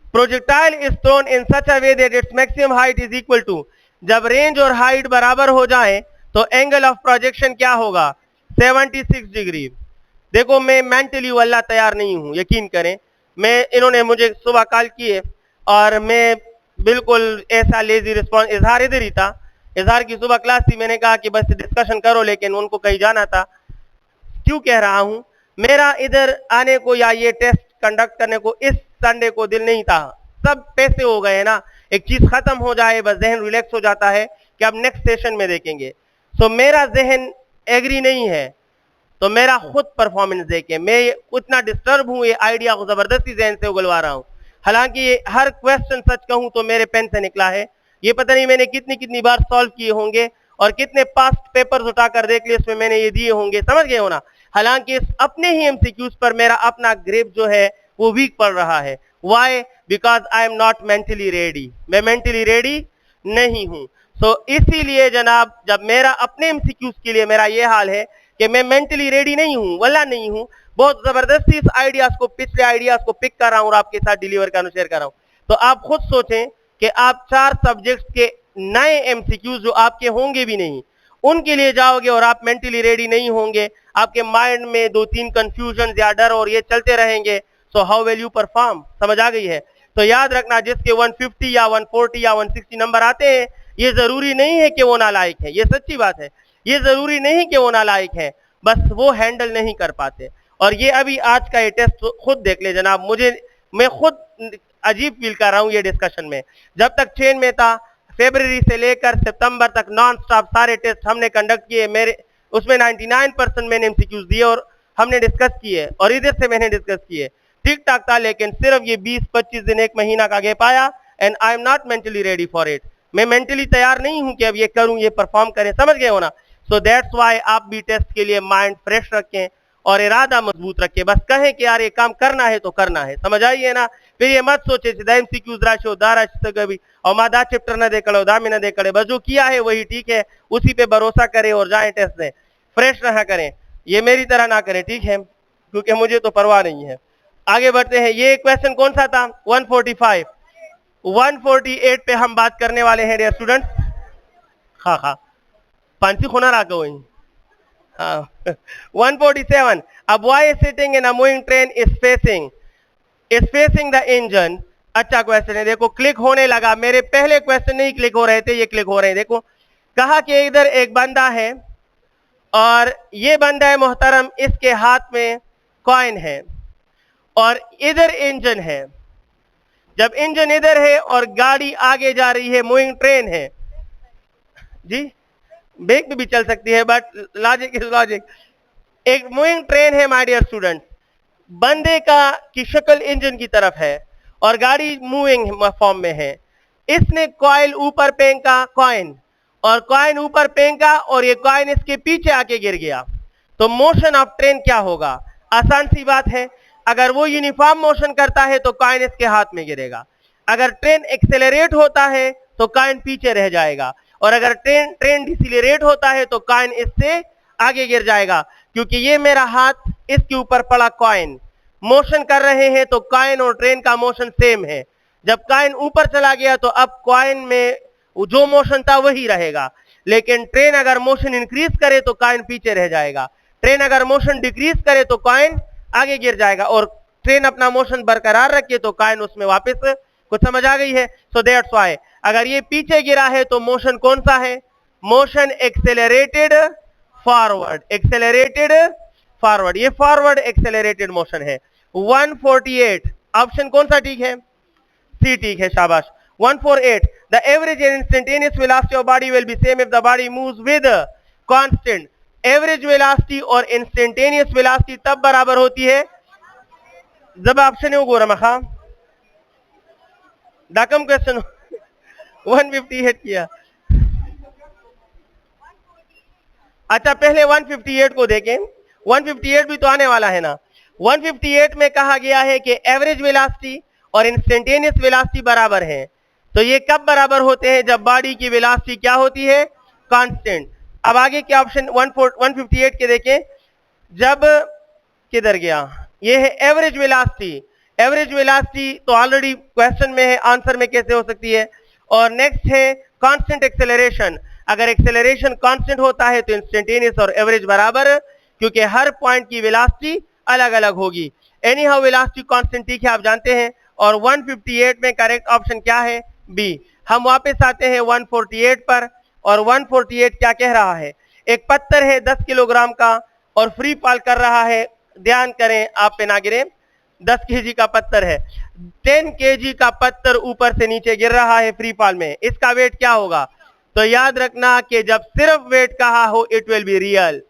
Projectile is thrown in such a way that its maximum height is equal to, जब रेंज और हाइट बराबर हो जाए तो एंगल ऑफ प्रोजेक्शन क्या होगा? 76 डिग्री। देखो मैं मेंटली वल्लाह तैयार नहीं हूं, यकीन करें। मैं, इन्होंने मुझे सुबह कॉल किए और मैं बिल्कुल ऐसा लेजी रिस्पॉन्स, इजहार इधर ही था, इजहार की सुबह क्लास थी, मैंने कहा कि बस डिस्कशन करो, लेकिन उनको कहीं जाना था। क्यों कह रहा हूं, मेरा इधर आने को या ये टेस्ट कंडक्ट करने को इस संडे को दिल नहीं था, सब पैसे हो गए ना, एक चीज खत्म हो जाए बस जहन रिलैक्स हो जाता है कि अब नेक्स्ट सेशन में देखेंगे। सो मेरा जहन एग्री नहीं है तो मेरा खुद परफॉर्मेंस देखें, मैं उतना डिस्टर्ब हूं, ये आइडिया को जबरदस्ती जहन से उगलवा रहा हूं। हालांकि ये हर क्वेश्चन सच कहूं तो मेरे पेन से निकला है, ये पता नहीं मैंने कितनी कितनी बार सॉल्व किए होंगे और कितने पास्ट पेपर्स उठाकर देख लिए इसमें मैंने ये दिए होंगे, समझ गए हो ना। हालांकि इस अपने ही एमसीक्यूज पर मेरा अपना ग्रेप जो है वो वीक पड़ रहा है। Why? Because I am not mentally ready, मैं मेंटली रेडी नहीं हूं। सो इसीलिए जनाब जब मेरा अपने एमसीक्यूज के लिए मेरा ये हाल है कि मैं मेंटली रेडी नहीं हूं, वल्ला नहीं हूं, बहुत जबरदस्ती इस आइडियाज को, पिछले आइडियाज को पिक कर रहा हूं और आपके साथ डिलीवर करना शेयर कर रहा हूं। तो आप खुद सोचें कि आप 4 सब्जेक्ट्स के नए एमसीक्यूज जो आपके होंगे भी नहीं उनके लिए जाओगे और आप मेंटली रेडी नहीं होंगे, आपके माइंड में 2-3 कंफ्यूजन या डर और ये चलते रहेंगे, so how will you perform? समझ आ गई है? तो याद रखना जिसके 150 या 140 या 160 नंबर आते हैं ये जरूरी नहीं है कि वो नालायक है, ये सच्ची बात है, ये जरूरी नहीं कि वो नालायक है, बस वो हैंडल नहीं कर पाते। और ये अभी आज का ये टेस्ट खुद देख ले जनाब, मैं खुद अजीब फील कर रहा हूं ये डिस्कशन में। जब तक ट्रेन में था फरवरी से लेकर सितंबर तक नॉन स्टॉप सारे टेस्ट हमने कंडक्ट किए, मेरे उसमें 99% मैंने एमसीक्यूज दिए और हमने डिस्कस किए और इधर से मैंने डिस्कस किए, ठीक ठाक था। लेकिन सिर्फ ये 20-25 दिन, 1 महीना का गैप आया and I am not mentally ready for it. मैं मेंटली तैयार नहीं हूं कि अब ये करूं, ये परफॉर्म करें, समझ गए हो ना। सो दैट्स वाई आप भी टेस्ट के लिए माइंड फ्रेश रखें और इरादा मजबूत रखें, बस कहें कि यार ये काम करना है तो करना है, समझ आइए ना। फिर ये मत सोचे सीधा एमसीक्यूज राशो दारा कभी और मादा चैप्टर न देखड़ो दामी न देखड़े, बस जो किया है वही ठीक है, उसी पे भरोसा करें और जाएं टेस्ट दें, फ्रेश रहा करें, ये मेरी तरह ना करें, ठीक है, क्योंकि मुझे तो परवाह नहीं है। आगे बढ़ते हैं। ये क्वेश्चन कौन सा था? 145, 148 पे हम बात करने वाले हैं डियर स्टूडेंट्स। हाँ हाँ पांची खोना रहा वही। हाँ 147, a boy is sitting in a moving train is facing the engine। अच्छा क्वेश्चन है, देखो क्लिक होने लगा, मेरे पहले क्वेश्चन नहीं क्लिक हो रहे थे, ये क्लिक हो रहे हैं। देखो कहा कि इधर एक बंदा है और ये बंदा है मोहतरम, इसके हाथ में कॉइन है और इधर इंजन है। जब इंजन इधर है और गाड़ी आगे जा रही है, मूविंग ट्रेन है जी, ब्रेक भी चल सकती है बट लॉजिक इज लॉजिक। एक मूविंग ट्रेन है माय डियर स्टूडेंट, बंदे की शक्ल इंजन की तरफ है और गाड़ी मूविंग फॉर्म में है। इसने कॉइल ऊपर फेंका, कॉइन, और कॉइन ऊपर फेंका और ये कॉइन इसके पीछे आके गिर गया, तो मोशन ऑफ ट्रेन क्या होगा? आसान सी बात है, अगर वो यूनिफॉर्म मोशन करता है तो कॉइन इसके हाथ में गिरेगा, अगर ट्रेन एक्सेलरेट होता है तो कॉइन पीछे रह जाएगा, और अगर ट्रेन डिसेलरेट होता है तो कॉइन इससे आगे गिर जाएगा। क्योंकि ये मेरा हाथ इसके ऊपर पड़ा, कॉइन मोशन कर रहे हैं तो कॉइन और ट्रेन का मोशन सेम है। जब कॉइन ऊपर चला गया तो अब कॉइन में जो मोशन था वही रहेगा, लेकिन ट्रेन अगर मोशन इंक्रीज करे तो कॉइन पीछे रह जाएगा, ट्रेन अगर मोशन डिक्रीज करे तो कॉइन आगे गिर जाएगा, और ट्रेन अपना मोशन बरकरार रखे तो कॉइन उसमें वापस। कुछ समझ आ गई है? सो दैट्स व्हाई अगर ये पीछे गिरा है तो मोशन कौन सा है? Motion accelerated forward, accelerated forward, ये फॉरवर्ड एक्सेलरेटेड मोशन है। 148 ऑप्शन कौन सा ठीक है? सी ठीक है, शाबाश। 148, the average instantaneous velocity of body will be same if the body moves with constant। Average velocity और इंस्टेंटेनियस वेलोसिटी तब बराबर होती है जब ऑप्शन है वो गोरा मखा डाकम क्वेश्चन 158 किया। अच्छा पहले 158 को देखें, 158 भी तो आने वाला है ना। 158 में कहा गया है कि एवरेज वेलोसिटी और इंस्टेंटेनियस वेलोसिटी बराबर है, तो ये कब बराबर होते हैं? जब बॉडी की वेलोसिटी क्या होती है? कांस्टेंट। अब आगे के ऑप्शन 158 के देखें, जब किधर गया, ये है एवरेज वेलोसिटी। एवरेज वेलोसिटी तो ऑलरेडी क्वेश्चन में है, आंसर में कैसे हो सकती है? और नेक्स्ट है कांस्टेंट एक्सेलरेशन। अगर एक्सेलरेशन कांस्टेंट होता है तो इंस्टेंटेनियस और एवरेज बराबर, क्योंकि हर पॉइंट की वेलोसिटी अलग अलग होगी। एनी हाउ वेलोसिटी कांस्टेंट ठीक है, आप जानते हैं। और 158 में करेक्ट ऑप्शन क्या है? बी। हम वापस आते हैं 148 पर, और 148 क्या कह रहा है? एक पत्थर है 10 किलोग्राम का और फ्री फॉल कर रहा है, ध्यान करें आप पे ना गिरे, 10 केजी का पत्थर है, 10 केजी का पत्थर ऊपर से नीचे गिर रहा है फ्री फॉल में, इसका वेट क्या होगा? तो याद रखना कि जब सिर्फ वेट कहा हो it will be real,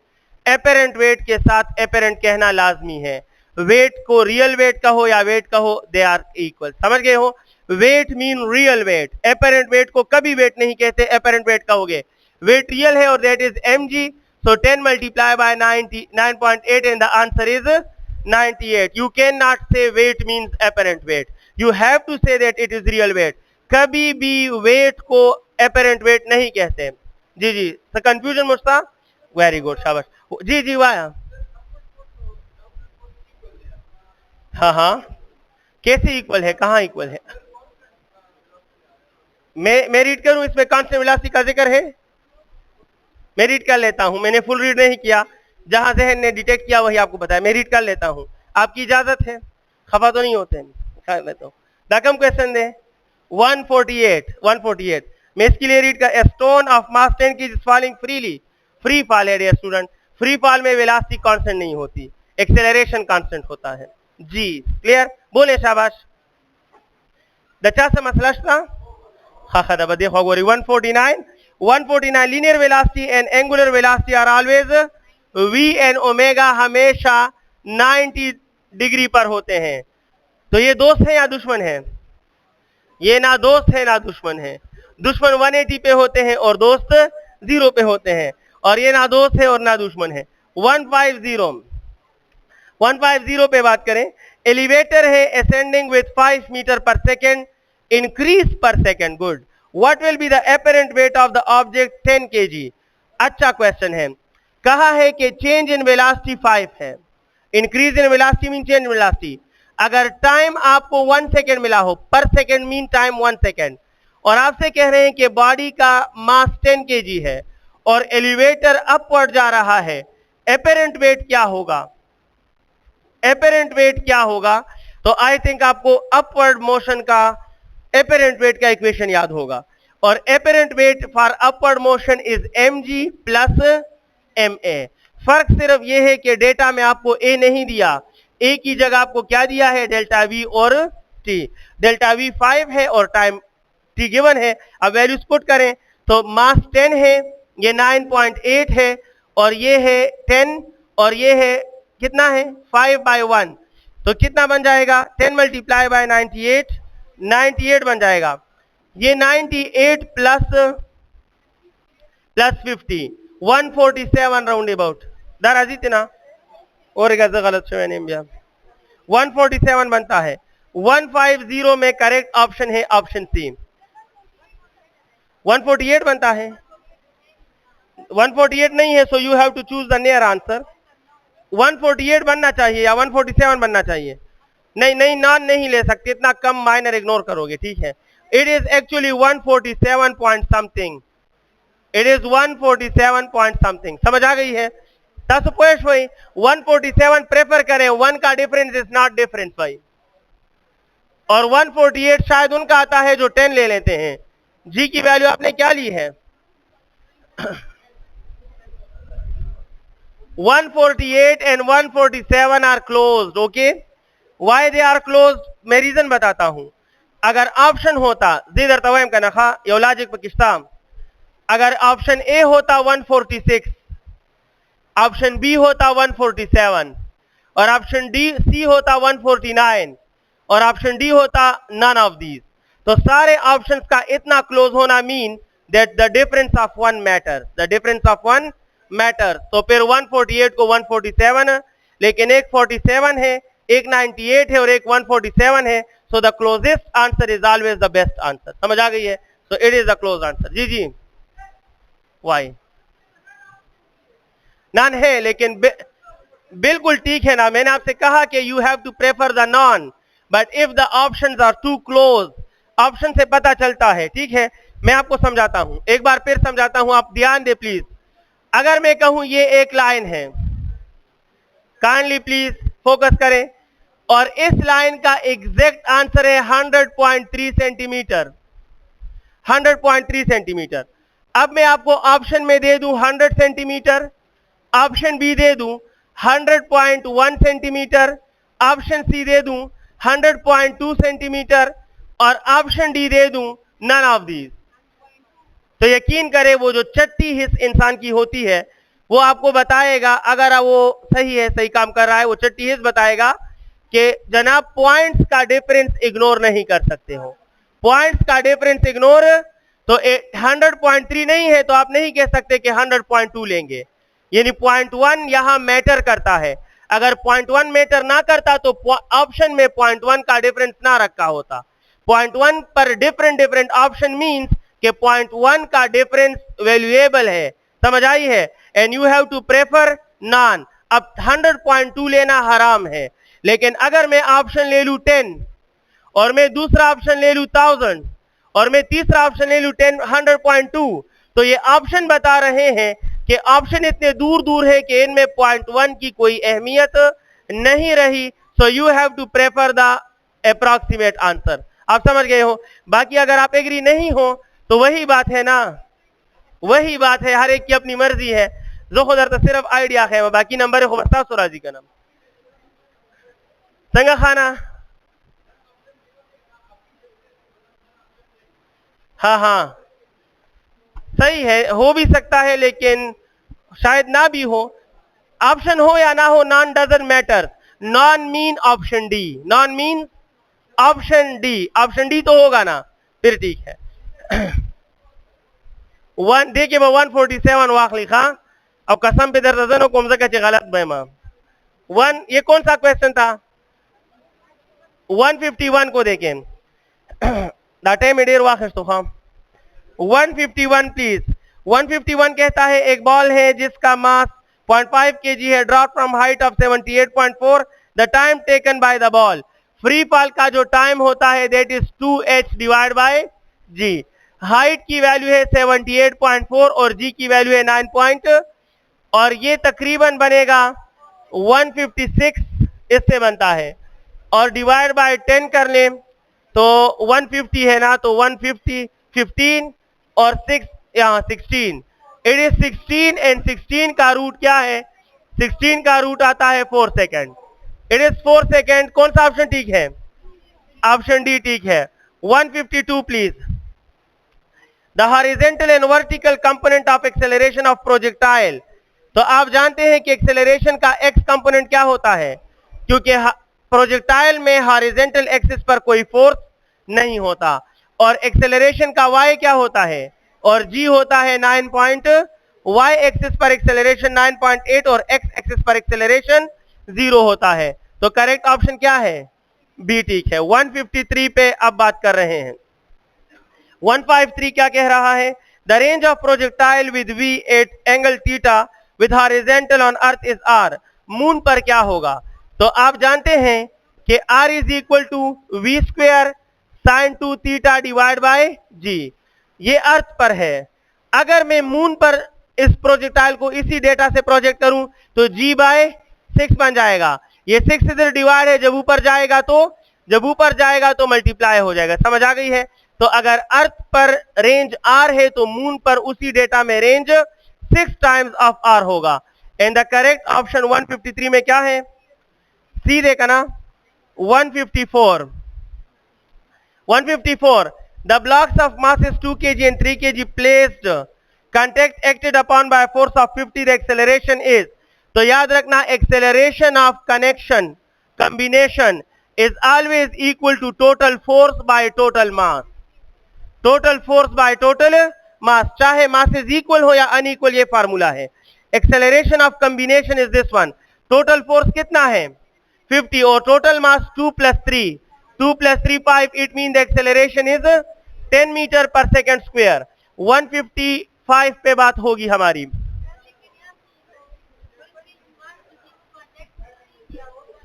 apparent weight के साथ एपेरेंट कहना लाजमी है। वेट को रियल वेट कहो या वेट कहो, दे आर इक्वल। समझ गए हो? Weight mean real weight, apparent weight को कभी वेट नहीं कहते, एपेरेंट वेट कहोगे। वेट रियल है और that is mg, so 10 multiplied by 9.8 and the answer is 98. You cannot say weight means apparent weight, you have to say that it is real weight. कभी भी वेट को apparent weight नहीं कहते। जी जी, तो कंफ्यूजन मुझता, वेरी गुड, शाबाश। जी जी वाह, हाँ हाँ, कैसे इक्वल है, कहाँ इक्वल है? मैं रीड करूं, इसमें कांस्टेंट वेलोसिटी का जिक्र है? मैं रीड कर लेता हूं, मैंने फुल रीड नहीं किया, जहां जहन ने डिटेक्ट किया वही आपको बताया, मैं रीड कर लेता हूं, आपकी इजाजत है, खफा तो नहीं होते? रकम क्वेश्चन दे 148, मैं इसके लिए रीड कर, स्टोन ऑफ मास 10 की फॉलिंग फ्रीली, फ्री फॉल है डियर स्टूडेंट, फ्री फॉल में वेलोसिटी कांस्टेंट नहीं होती, एक्सेलरेशन कांस्टेंट होता है। जी क्लियर, बोले शाबाश। दचा से मसला हाँ हाँ, दबा देखो 149 linear velocity and angular velocity are always v and omega, हमेशा 90 डिग्री पर होते हैं। तो ये दोस्त है या दुश्मन है? ये ना दोस्त है ना दुश्मन है, दुश्मन 180 पे होते हैं और दोस्त 0 पे होते हैं, और ये ना दोस्त है और ना दुश्मन है। 150 पे बात करें, एलिवेटर है ascending with 5 metre per second, increase पर second, good. What will be the apparent weight of the object 10 kg? अच्छा क्वेश्चन है, कहा है कि चेंज इन वेलोसिटी 5 है, increase in velocity mean change in velocity. अगर टाइम आपको 1 सेकेंड मिला हो, पर सेकेंड मीन टाइम 1 सेकेंड, और आपसे कह रहे हैं कि बॉडी का मास 10 kg है और एलिवेटर अपवर्ड जा रहा है, एपेरेंट वेट क्या होगा? एपेरेंट वेट क्या होगा? तो आई थिंक आपको अपवर्ड मोशन का एपेरेंट वेट का इक्वेशन याद होगा, और apparent weight for upward motion is mg plus ma। फर्क सिर्फ यह है कि डेटा में आपको a नहीं दिया, a की जगह आपको क्या दिया है? डेल्टा v और t। डेल्टा v 5 है और टाइम t गिवन है। अब वैल्यूज पुट करें तो मास 10 है, ये 9.8 है, और ये है 10, और ये है कितना है? 5/1, तो कितना बन जाएगा? 10 मल्टीप्लाई बाय 98 बन जाएगा। ये 98 प्लस 50, 147 राउंड अबाउट, दराजी तना और गलत से मैंने 147 बनता है। 150 में करेक्ट ऑप्शन है ऑप्शन सी, 148 बनता है, 148 नहीं है, so you have to choose the near answer. 148 बनना चाहिए या 147 बनना चाहिए? नहीं नहीं, नॉन नहीं ले सकते, इतना कम माइनर इग्नोर करोगे, ठीक है। It is actually 147 point something, it is 147 point something, समझ आ गई है? तस पोएश भाई 147 प्रेफर करें, 1 का डिफरेंस इज नॉट डिफरेंस भाई, और 148 शायद उनका आता है जो 10 ले लेते हैं। जी की वैल्यू आपने क्या ली है? 148 and 147 are closed, okay. Why they are closed? मैं रीजन बताता हूं। अगर ऑप्शन होता जिधर तवाइम का नखा यो लॉजिक पाकिस्तान, अगर ऑप्शन ए होता 146, ऑप्शन बी होता 147, और ऑप्शन डी सी होता 149, और ऑप्शन डी होता नन ऑफ दीज, तो सारे ऑप्शंस का इतना क्लोज होना mean that the difference of one matter, the difference of one matter. तो फिर 148 को 147, लेकिन एक 47 है, एक 98 है और एक 147 है, so the closest answer is always the best answer. समझ आ गई है? So it is the close answer. जी जी, वाई नॉन है, लेकिन बिल्कुल ठीक है ना। मैंने आपसे कहा कि you have to prefer the known, but if the options are too close, option से पता चलता है, ठीक है। मैं आपको समझाता हूं, एक बार फिर समझाता हूं, आप ध्यान दे प्लीज। अगर मैं कहूं ये एक लाइन है, काइंडली प्लीज फोकस करें, और इस लाइन का एग्जैक्ट आंसर है 100.3 सेंटीमीटर, 100.3 सेंटीमीटर। अब मैं आपको ऑप्शन में दे दूं 100 सेंटीमीटर, ऑप्शन बी दे दूं 100.1 सेंटीमीटर, ऑप्शन सी दे दूं 100.2 सेंटीमीटर और ऑप्शन डी दे दूं नन ऑफ दीज, तो यकीन करें वो जो छठी हिस्स इंसान की होती है वो आपको बताएगा, अगर वो सही है, सही काम कर रहा है, वो छठी हिस्स बताएगा कि जनाब पॉइंट्स का डिफरेंस इग्नोर नहीं कर सकते हो, पॉइंट्स का डिफरेंस इग्नोर, तो 100.3 नहीं है तो आप नहीं कह सकते कि 100.2 लेंगे, यानी 0.1 यहां मैटर करता है। अगर 0.1 मैटर ना करता तो ऑप्शन में 0.1 का डिफरेंस ना रखा होता। 0.1 पर डिफरेंट ऑप्शन मींस कि 0.1 का डिफरेंस वैल्यूएबल है, समझ आई है, and you have to prefer known. अब 100.2 लेना हराम है, लेकिन अगर मैं ऑप्शन ले लूं 10 और मैं दूसरा ऑप्शन ले लूं 1000 और मैं तीसरा ऑप्शन ले लूं 100.2, तो ये ऑप्शन बता रहे हैं कि ऑप्शन इतने दूर दूर है कि इनमें 0.1 की कोई अहमियत नहीं रही, so you have to prefer the approximate answer. आप समझ गए हो। बाकी अगर आप एग्री नहीं हो तो वही बात है ना, वही बात है, हर एक की अपनी मर्जी है, जो खुदर तो सिर्फ आइडिया है, बाकी नंबर है सुराजी का नाम संगा खाना। हाँ हाँ सही है, हो भी सकता है लेकिन शायद ना भी हो, ऑप्शन हो या ना हो non doesn't matter, non mean option D, non mean option D, option D तो होगा ना, फिर ठीक है। वन देखिए 147 वाक लिखा, अब कसम पे दर्जनों को हमसे कहते गलत बेमा वन, ये कौन सा क्वेश्चन था? 151 को देखें, डाटे में देर वाक तो खाम 151 प्लीज। 151 कहता है एक बॉल है जिसका मास 0.5 kg है, drop from height of 78.4, the time taken by the ball, free fall का जो टाइम होता है that is 2h divide by g, height की वैल्यू है 78.4 और g की वैल्यू है 9 और ये तकरीबन बनेगा 156, इससे बनता है, और डिवाइड बाय 10 कर लें तो 150 है ना, तो 150 15 और 6 यहाँ 16, इट इज 16 एंड 16 का रूट क्या है? 16 का रूट आता है 4 सेकेंड, इट इज 4 सेकेंड। कौन सा ऑप्शन ठीक है? ऑप्शन डी ठीक है। 152 please. The horizontal and vertical component of acceleration of projectile, तो आप जानते हैं कि एक्सेलरेशन का एक्स कंपोनेंट क्या होता है, क्योंकि प्रोजेक्टाइल में हॉरिजॉन्टल एक्सिस पर कोई फोर्स नहीं होता, और एक्सेलरेशन का y क्या होता है, और g होता है 9 y एक्सिस पर एक्सेलरेशन 9.8 और x एक्सिस पर एक्सेलरेशन 0 होता है, तो करेक्ट ऑप्शन क्या है? बी ठीक है। 153 पे अब बात कर रहे हैं। 153 क्या कह रहा है? The range of projectile with v at angle theta with horizontal on earth is r, moon पर क्या होगा? तो आप जानते हैं कि r is equal to V square sine 2 theta divide by g, ये अर्थ पर है। अगर मैं मून पर इस प्रोजेक्टाइल को इसी डेटा से प्रोजेक्ट करूं तो g बाय 6 बन जाएगा, ये 6 इधर डिवाइड है, जब ऊपर जाएगा तो मल्टीप्लाई हो जाएगा, समझ आ गई है। तो अगर अर्थ पर रेंज r है तो मून पर उसी डेटा में रेंज 6 टाइम्स ऑफ r होगा, एंड द करेक्ट ऑप्शन 153 में क्या है? सी देखा ना, 154। 154, the blocks of masses 2 kg and 3 kg placed, contact acted upon by a force of 50, the acceleration is, तो याद रखना acceleration of connection combination is always equal to total force by total mass, total force by total mass, चाहे masses equal हो या unequal, ये फार्मूला है। acceleration of combination is this one, total force कितना है? 50 और total mass 2 plus 3 5, it means the acceleration is 10 metre per second square. 155 पे बात होगी हमारी।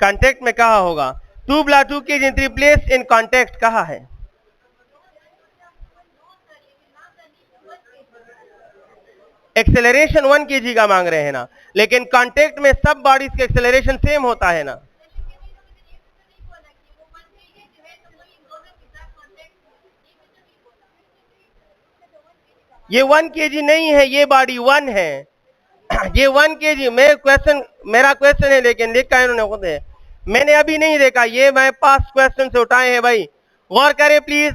कांटेक्ट में कहा होगा? 2 + 2 kg 3 प्लेस इन कांटेक्ट कहा है? एक्सेलरेशन 1 kg का मांग रहे हैं ना, लेकिन कांटेक्ट में सब बॉडीज के एक्सेलरेशन सेम होता है ना। ये 1 kg नहीं है, ये बॉडी 1 है, ये 1 kg। मेरा क्वेश्चन है, लेकिन लिखा है इन्होंने खुद है, मैंने अभी नहीं देखा, ये मैं पास्ट क्वेश्चन से उठाए हैं भाई, गौर करें प्लीज।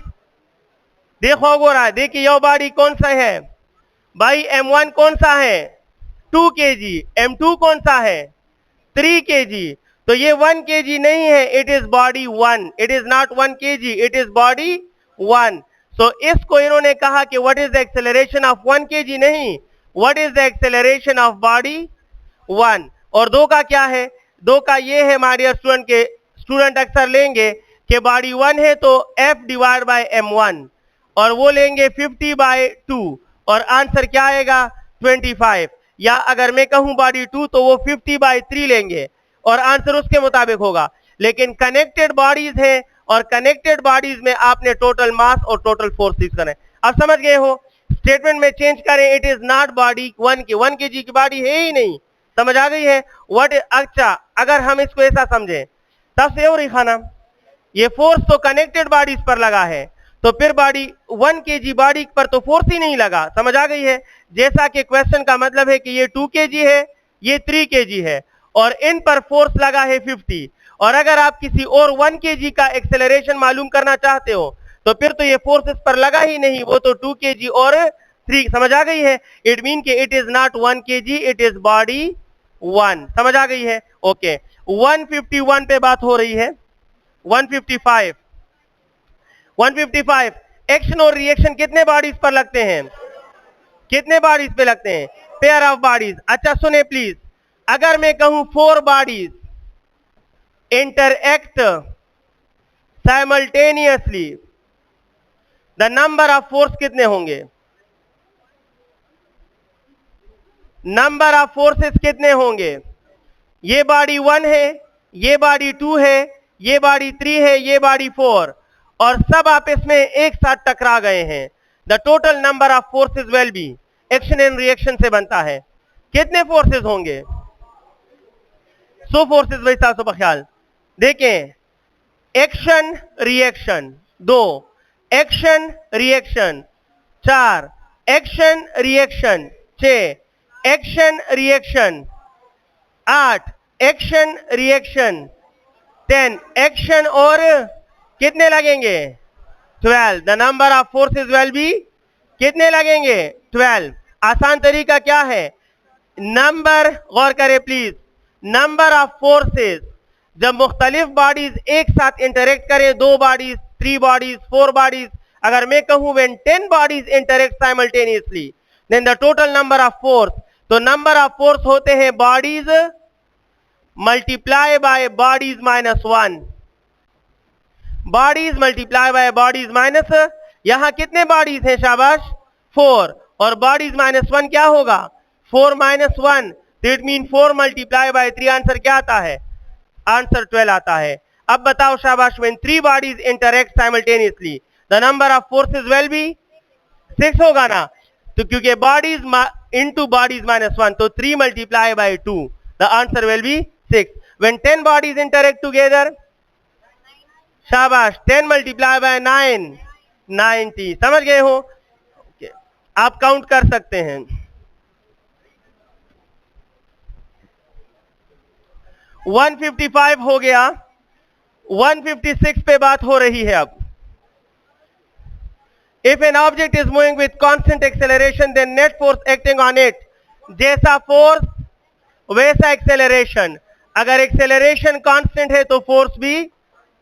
देखो गो रहा है, देखिए ये बॉडी कौन सा है भाई, M1 कौन सा है 2 kg, M2 कौन सा है 3 kg, तो ये 1 kg नहीं है, it is body 1, it is not 1 kg, it is body 1। सो इसको इन्होंने कहा कि what is the acceleration of 1 kg, नहीं, what is the acceleration of body 1। और 2 का क्या है, 2 का ये है माय डियर स्टूडेंट के स्टूडेंट अक्सर लेंगे कि बॉडी 1 है तो F डिवाइड बाय M1, और वो लेंगे 50/2, और आंसर क्या आएगा 25। या अगर मैं कहूं बॉडी 2 तो वो 50/3 लेंगे और आंसर उसके मुताबिक होगा। लेकिन कनेक्टेड बॉडीज है और कनेक्टेड बॉडीज में आपने टोटल मास और टोटल फोर्स यूज करें। अब समझ गए हो, स्टेटमेंट में चेंज करें, it is not body 1 kg की बॉडी है ही नहीं, समझ आ गई है व्हाट। अच्छा अगर हम इसको ऐसा समझें तब से और खाना, ये फोर्स तो कनेक्टेड बॉडीज पर लगा है, तो फिर बॉडी 1 kg बॉडी पर तो फोर्स ही नहीं लगा, समझ आ गई है। जैसा कि क्वेश्चन का मतलब है कि ये 2 kg है, ये 3 kg है, और इन पर फोर्स लगा है 50, और अगर आप किसी और 1 kg का एक्सेलरेशन मालूम करना चाहते हो तो फिर तो ये फोर्स इस पर लगा ही नहीं, वो तो 2 kg और 3, समझ आ गई है। इट मीन कि it is not 1 kg, it is body 1, समझ आ गई है। ओके 151 पे बात हो रही है, 155 एक्शन और रिएक्शन कितने बॉडीज पर लगते हैं, कितने बॉडीज पे लगते हैं, पेयर ऑफ बॉडीज। अच्छा सुने प्लीज, अगर मैं कहूं 4 bodies interact simultaneously, the number of force कितने होंगे, नंबर ऑफ फोर्सेस कितने होंगे। ये बॉडी 1 है, ये बॉडी 2 है, ये बॉडी 3 है, ये बॉडी 4, और सब आपस में एक साथ टकरा गए हैं। The total number of forces will be, action and reaction से बनता है, कितने फोर्सेस होंगे, 100 फोर्सेस वैसा सब ख्याल। देखें action reaction 2, action reaction 4, action reaction 6, action reaction 8, action reaction 10, action और कितने लगेंगे 12, the number of forces will be कितने लगेंगे 12। आसान तरीका क्या है, नंबर, गौर करें प्लीज, नंबर ऑफ फोर्सेस जब मुख्तलिफ बॉडीज एक साथ इंटरेक्ट करें, 2 बॉडीज, 3 बॉडीज, 4 बॉडीज, अगर मैं कहूं when 10 bodies interact simultaneously then the total number of force, तो नंबर ऑफ फोर्स होते हैं bodies multiply by bodies minus 1, bodies multiply by bodies minus, यहां कितने बॉडीज हैं शाबाश 4, और बॉडीज माइनस 1 क्या होगा 4 minus 1, that mean 4 multiply by 3, answer क्या आता है, आंसर 12 आता है। अब बताओ शाबाश, when 3 bodies interact simultaneously the number of forces will be 6 होगा ना, तो क्योंकि बॉडीज इनटू बॉडीज माइनस 1, तो 3 multiply by 2, the answer will be 6। When 10 bodies interact together, शाबाश 10 मल्टीप्लाई बाय 9, 90, समझ गए हो। आप काउंट कर सकते हैं। 155 हो गया, 156 पे बात हो रही है अब। If an object is moving with constant acceleration, then net force acting on it, जैसा फोर्स वैसा एक्सेलरेशन, अगर एक्सेलरेशन कांस्टेंट है तो फोर्स भी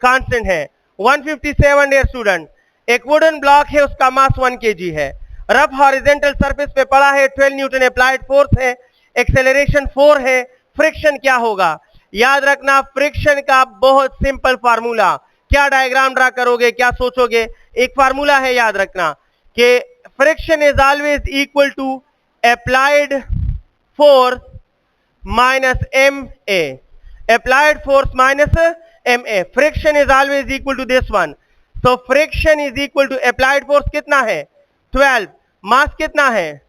कांस्टेंट है। 157 डियर स्टूडेंट, एक वुडन ब्लॉक है, उसका मास 1 kg है, रफ हॉरिजॉन्टल सरफेस पे पड़ा है, 12 न्यूटन अप्लाइड फोर्स है, एक्सेलरेशन 4 है, फ्रिक्शन क्या होगा, याद रखना फ्रिक्शन का बहुत सिंपल फार्मूला, क्या डायग्राम ड्रा करोगे, क्या सोचोगे, एक फार्मूला है याद रखना कि friction is always equal to applied force minus M A, applied force minus M A, friction is always equal to this one. So friction is equal to applied force कितना है 12, मास कितना है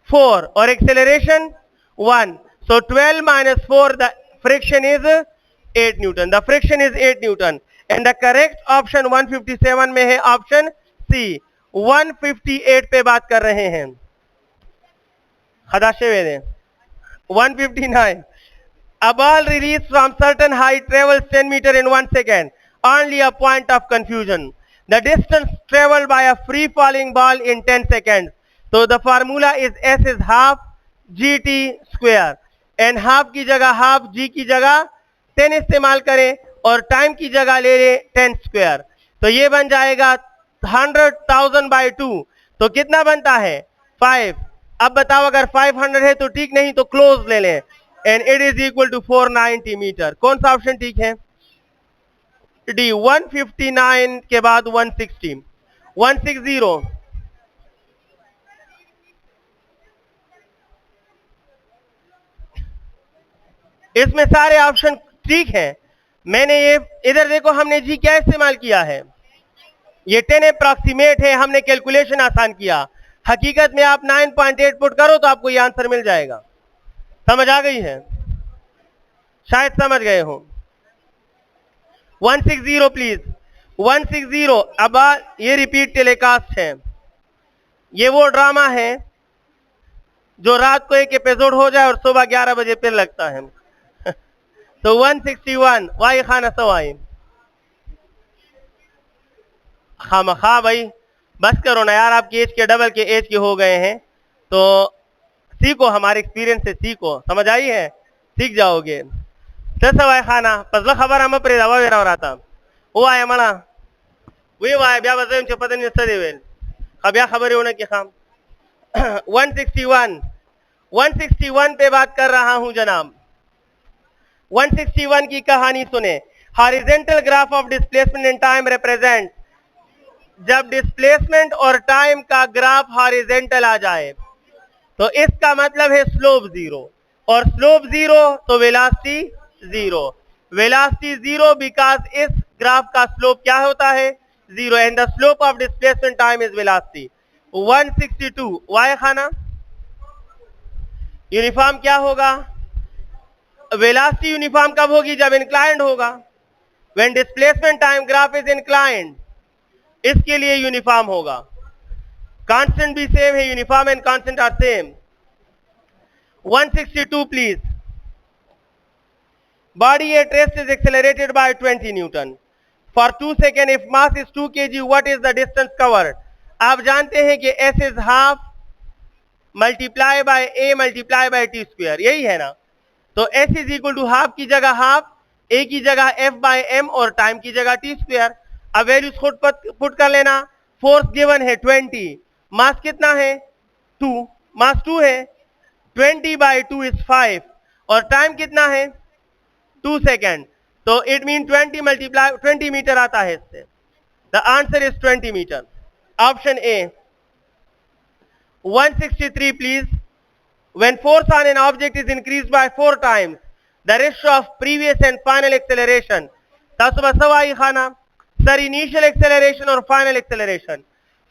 4, और acceleration 1, so 12 minus 4, the friction is 8 Newton. The friction is 8 Newton. And the correct option 157 में है ऑप्शन सी। 158 पे बात कर रहे हैं, खदाशे वेदे 159, A ball released from certain height travels 10 meter in 1 second. Only a point of confusion. The distance traveled by a free falling ball in 10 seconds. So the formula is S is half GT square. And half की जगह half G की जगह 10 इस्तेमाल करें और टाइम की जगह ले लें 10 स्क्वायर. तो ये बन जाएगा 100,000 by 2. तो कितना बनता है 5. अब बताओ अगर 500 है तो ठीक, नहीं तो क्लोज ले लें. And it is equal to 490 metre. कौन सा ऑप्शन ठीक है? डी. 159 के बाद 160. 160. इसमें सारे ऑप्शन ठीक है. मैंने ये इधर देखो, हमने जी क्या इस्तेमाल किया है, ये 10 अप्रॉक्सीमेट है, हमने कैलकुलेशन आसान किया. हकीकत में आप 9.8 पुट करो तो आपको ये आंसर मिल जाएगा. समझ आ गई है? शायद समझ गए हो. 160 प्लीज. 160. अब ये रिपीट टेलीकास्ट है. ये वो ड्रामा है जो रात को एक एपिसोड हो जाए और सुबह 11 बजे फिर लगता है. तो 161 वाई खाना सवाई. खामखा भाई बस करो ना यार, आपकी एज के डबल के एज के हो गए हैं तो सीखो, हमारे एक्सपीरियंस से सीखो. समझ आई है? सीख जाओगे. सवाई खाना पसला खबर हम प्रे दवा वेरा रहा वो आया मणा वे वाय ब्या बजे उनके पता नहीं सदेवेल खब्या खबर होने की खाम. 161 पे बात कर रहा हूं जनाब. 161 की कहानी सुने. Horizontal graph of displacement and time represent. जब डिस्प्लेसमेंट और टाइम का ग्राफ हॉरिजॉन्टल आ जाए तो इसका मतलब है स्लोप जीरो, और स्लोप जीरो तो velocity zero. Velocity zero because इस ग्राफ का स्लोप क्या होता है? Zero. And the slope of displacement time is velocity. 162 वाई खाना. यूनिफॉर्म क्या होगा? वेलोसिटी यूनिफॉर्म कब होगी? जब इंक्लाइंड होगा. When displacement time graph is inclined, इसके लिए यूनिफॉर्म होगा. कांस्टेंट भी सेम है, uniform and constant are same. 162 please. Body at rest is accelerated by 20 newton for 2 second. If mass is 2 kg, what is the distance covered? आप जानते हैं कि S is half multiply by A multiply by T square, यही है ना. तो S is equal to half की जगह हाफ, A की जगह F बाय M और टाइम की जगह T स्क्वायर. अब वैल्यूज खुद पुट कर लेना. फोर्स गिवन है 20, मास कितना है 2, मास 2 है. 20 बाय 2 इज 5 और टाइम कितना है 2 सेकेंड. तो इट मीन 20 मल्टीप्लाई 20 मीटर आता है इससे. The answer is 20 metre. Option A. 163 please. When force on an object is increased by 4 times the ratio of previous and final acceleration. Sawai खाना सर, इनिशियल एक्सेलरेशन और फाइनल एक्सेलरेशन.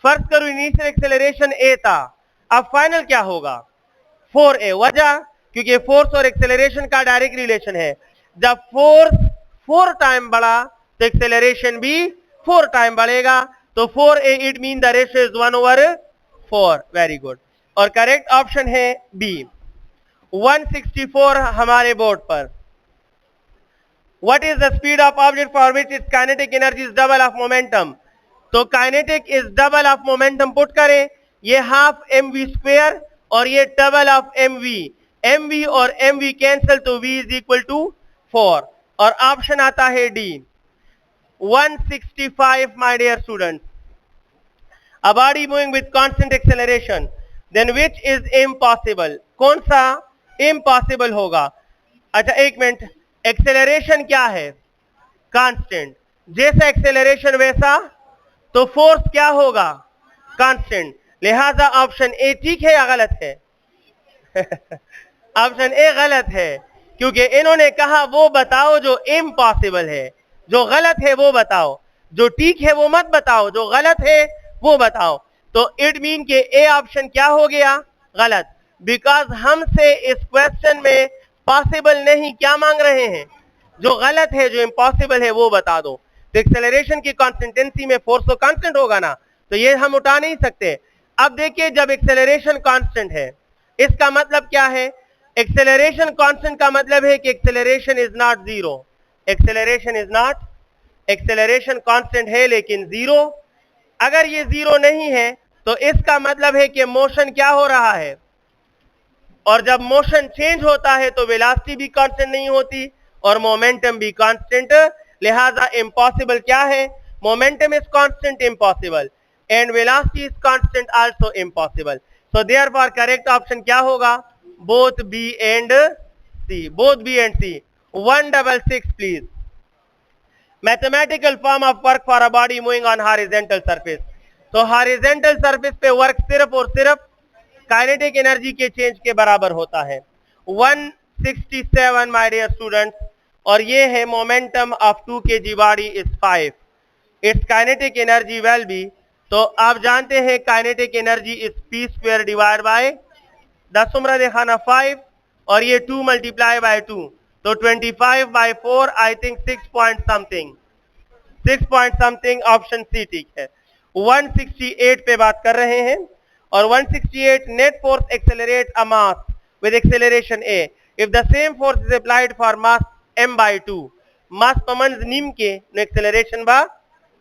फर्ज करो इनिशियल एक्सेलरेशन A था, अब फाइनल क्या होगा 4A. वजह क्योंकि फोर्स और एक्सेलरेशन का डायरेक्ट रिलेशन है. जब फोर्स 4 टाइम बढ़ा तो एक्सेलरेशन भी 4 टाइम बढ़ेगा. तो 4A it mean the ratio is 1/4. Very good. और करेक्ट ऑप्शन है बी. 164 हमारे बोर्ड पर. What is the speed of object for which its kinetic energy is double of momentum? तो kinetic is double of momentum put करें. ये हाफ mv स्क्वायर और ये डबल ऑफ mv. mv और mv कैंसिल तो v इज इक्वल टू 4 और ऑप्शन आता है D. 165 my dear students. A body moving with constant acceleration, then which is impossible? कौन सा impossible होगा? अच्छा एक मिनट, एक्सेलरेशन क्या है? कांस्टेंट. जैसा एक्सेलरेशन वैसा तो फोर्स क्या होगा? कांस्टेंट. लिहाजा ऑप्शन ए ठीक है या गलत है? ऑप्शन ए गलत है क्योंकि इन्होंने कहा वो बताओ जो इम्पॉसिबल है. जो गलत है वो बताओ, जो ठीक है वो मत बताओ, जो गलत है वो बताओ. तो इट मीन के ए ऑप्शन क्या हो गया? गलत. बिकॉज हमसे इस क्वेश्चन में पॉसिबल नहीं क्या मांग रहे हैं? जो गलत है, जो इम्पॉसिबल है वो बता दो. तो एक्सेलरेशन की कॉन्स्टेंटेंसी में फोर्स तो कांस्टेंट होगा ना, तो ये हम उठा नहीं सकते. अब देखिए जब एक्सेलरेशन कांस्टेंट है इसका मतलब क्या है? एक्सेलरेशन कांस्टेंट का मतलब है कि acceleration is not zero, acceleration constant है लेकिन जीरो। अगर ये जीरो नहीं है तो इसका मतलब है कि मोशन क्या हो रहा है, और जब मोशन चेंज होता है तो वेलोसिटी भी कांस्टेंट नहीं होती और मोमेंटम भी कांस्टेंट, लिहाजा इम्पॉसिबल क्या है, momentum is constant, impossible, and velocity is constant also impossible. So therefore correct option क्या होगा, both B and C, both B and C. 166 please. Mathematical form of work for a body moving on horizontal surface. तो हॉरिजॉन्टल सरफेस पे वर्क सिर्फ और सिर्फ काइनेटिक एनर्जी के चेंज के बराबर होता है। 167 माय डियर स्टूडेंट्स, और ये है momentum of 2 kg body is 5, it's kinetic energy will be, तो आप जानते हैं kinetic energy is P square divide bye 10 उम्र दिखाना 5 और ये 2 मल्टीप्लाई बाय 2, तो 25 by 4 I think 6 point something, option C ठीक है। 168 पे बात कर रहे हैं, और 168 net force accelerate a mass with acceleration a if the same force is applied for mass m by 2, mass पमन निम के acceleration बा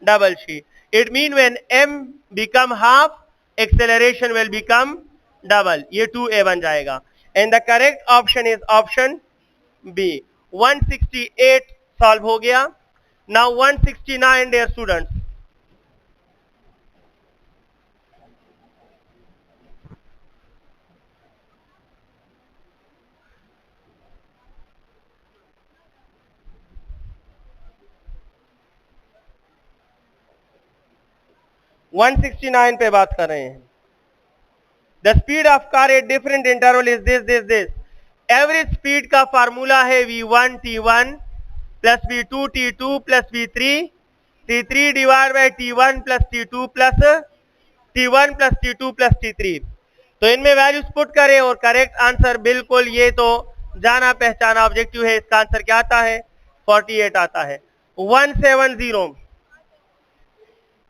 double she, it mean when m become half acceleration will become double, ये 2a बन जाएगा, and the correct option is option b। 168 solve हो गया। now 169 dear students, वन 169 पे बात कर रहे हैं। The speed of car at different interval is this. Average speed का फार्मूला है v1 t1 plus v2 t2 plus v3 t3 divide by t1 plus t2 plus t1 plus t2 plus t3। तो इनमें वैल्यूज पुट करें और करेक्ट आंसर बिल्कुल ये तो जाना पहचाना ऑब्जेक्टिव है, इसका आंसर क्या आता है, 48 आता है। 170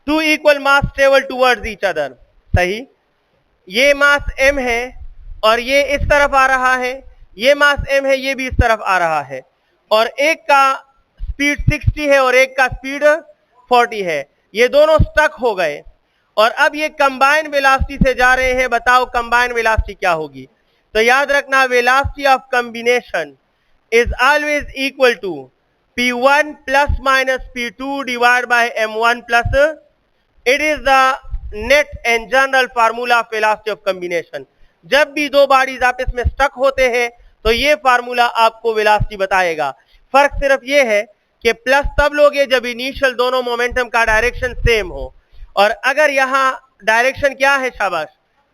two equal mass travel towards each other, सही, ये मास m है और ये इस तरफ आ रहा है, ये मास m है, ये भी इस तरफ आ रहा है, और एक का स्पीड 60 है और एक का स्पीड 40 है, ये दोनों स्टक हो गए और अब ये कंबाइन वेलोसिटी से जा रहे हैं। बताओ कंबाइन वेलोसिटी क्या होगी, तो याद रखना velocity of combination is always equal to p1 plus minus p2 divide by m1 plus, it is the net and general formula of velocity of combination. जब भी दो बॉडीज आपस में स्टक होते हैं तो ये फार्मूला आपको वेलोसिटी बताएगा। फर्क सिर्फ ये है कि प्लस तब लोगे जब इनिशियल दोनों मोमेंटम का डायरेक्शन सेम हो, और अगर यहाँ डायरेक्शन क्या है, शाबाश,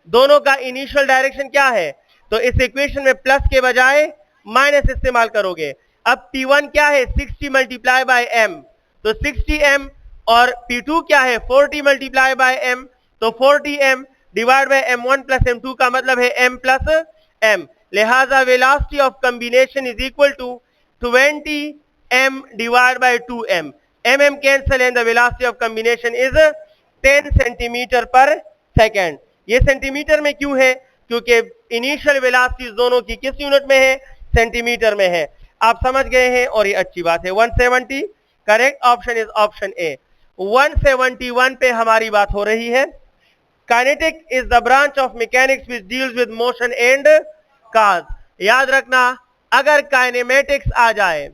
दोनों का इनिशियल डायरेक्शन क्या है, तो इस इक्वेशन में प्लस के बजाय माइनस इस्तेमाल करोगे। अब P1 क्या है, 60 मल्टीप्लाई बाय m, तो 60m, और P2 क्या है, 40 मल्टीप्लाई बाय m, तो 40m divide by m1 plus m2 का मतलब है m प्लस m, लिहाजा velocity of combination is equal to 20m divide by 2m, mm cancel and the velocity of combination is 10 centimetre per second. ये सेंटीमीटर में क्यों है, क्योंकि इनिशियल वेलोसिटी दोनों की किस यूनिट में है, सेंटीमीटर में है। आप समझ गए हैं और ये अच्छी बात है। 170 correct option is option A. 171 पे हमारी बात हो रही है। Kinetic is the branch of mechanics which deals with motion and cause. याद रखना अगर काइनेमेटिक्स आ जाए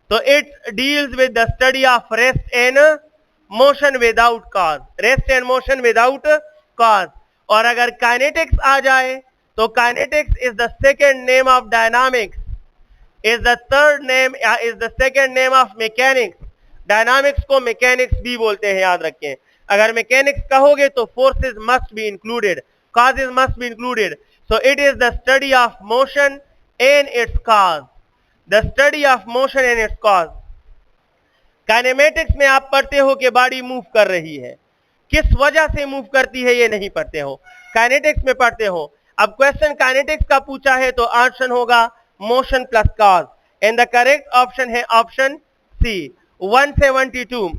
तो it deals with the study of rest and motion without cause, rest and motion without cause, और अगर काइनेटिक्स आ जाए तो kinetics is the second name of dynamics, is the third name, is the second name of mechanics. Dynamics को मैकेनिक्स भी बोलते हैं, याद रखें। अगर मैकेनिक्स कहोगे तो forces must be included, causes must be included, so it is the study of motion and it's cause, the study of motion and it's cause. Kinematics में आप पढ़ते हो कि बॉडी मूव कर रही है, किस वजह से मूव करती है ये नहीं पढ़ते हो, काइनेटिक्स में पढ़ते हो। अब क्वेश्चन काइनेटिक्स का पूछा है तो आंसर होगा motion plus cos, and the correct option है option C. 172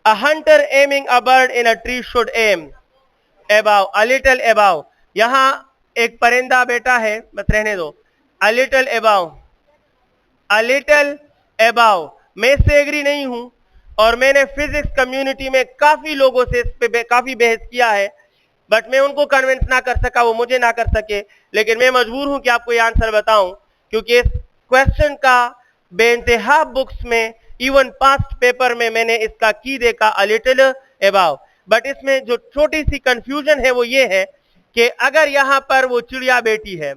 a hunter aiming a bird in a tree should aim above, a little above। यहाँ एक परिंदा बैठा है, बस रहने दो, अ लिटिल अबाउ। मैं इससे एग्री नहीं हूं और मैंने फिजिक्स कम्युनिटी में काफी लोगों से इस पे काफी बहस किया है, बट मैं उनको कन्विंस ना कर सका, वो मुझे ना कर सके। लेकिन मैं मजबूर हूं कि आपको ये आंसर बताऊं, क्योंकि इस क्वेश्चन का बेइंतहा बुक्स में, इवन पास्ट पेपर में मैंने इसका की देखा अ लिटिल अबाउ। बट इसमें जो छोटी सी कंफ्यूजन है वो ये है कि अगर यहां पर वो चिड़िया बेटी है,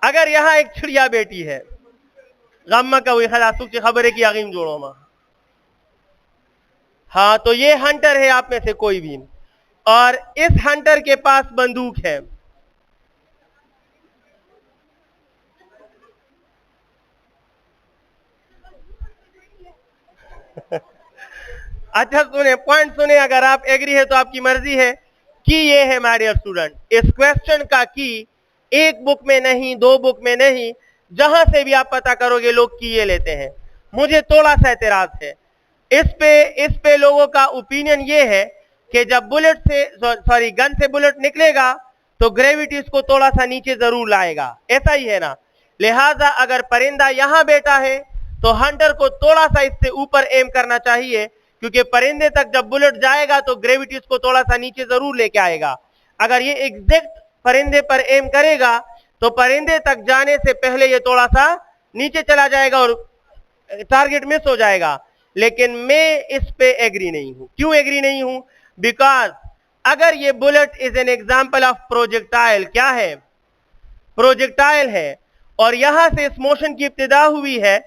अगर यहां एक चिड़िया बेटी है, गम्मा का वही खलासुक की खबर है कि अगीम जोड़ो मा, हाँ, तो ये हंटर है आप में से कोई भी, और इस हंटर के पास बंदूक है। अच्छा सुने, पॉइंट सुने, अगर आप एग्री है तो आपकी मर्जी है। की ये है माय डियर स्टूडेंट, इस क्वेश्चन का की एक बुक में नहीं, दो बुक में नहीं, जहां से भी आप पता करोगे लोग की ये लेते हैं। मुझे थोड़ा सा एतराज है इस पे लोगों का ओपिनियन ये है कि जब बुलेट से, सॉरी, गन से बुलेट निकलेगा तो ग्रेविटी इसको थोड़ा सा नीचे जरूर लाएगा, ऐसा ही है ना। लिहाजा अगर परिंदा यहां बैठा है तो हंटर को थोड़ा सा इससे ऊपर एम करना चाहिए, क्योंकि परिंदे तक जब बुलेट जाएगा तो ग्रेविटी इसको थोड़ा सा नीचे जरूर लेके आएगा। अगर ये एग्जैक्ट परिंदे पर एम करेगा तो परिंदे तक जाने से पहले ये थोड़ा सा नीचे चला जाएगा और टारगेट मिस हो जाएगा। लेकिन मैं इस पे एग्री नहीं हूं। क्यों एग्री नहीं हूं? बिकॉज अगर ये bullet is an example of projectile, क्या है? प्रोजेक्टाइल है, और यहां से इस मोशन की इब्तिदा हुई है,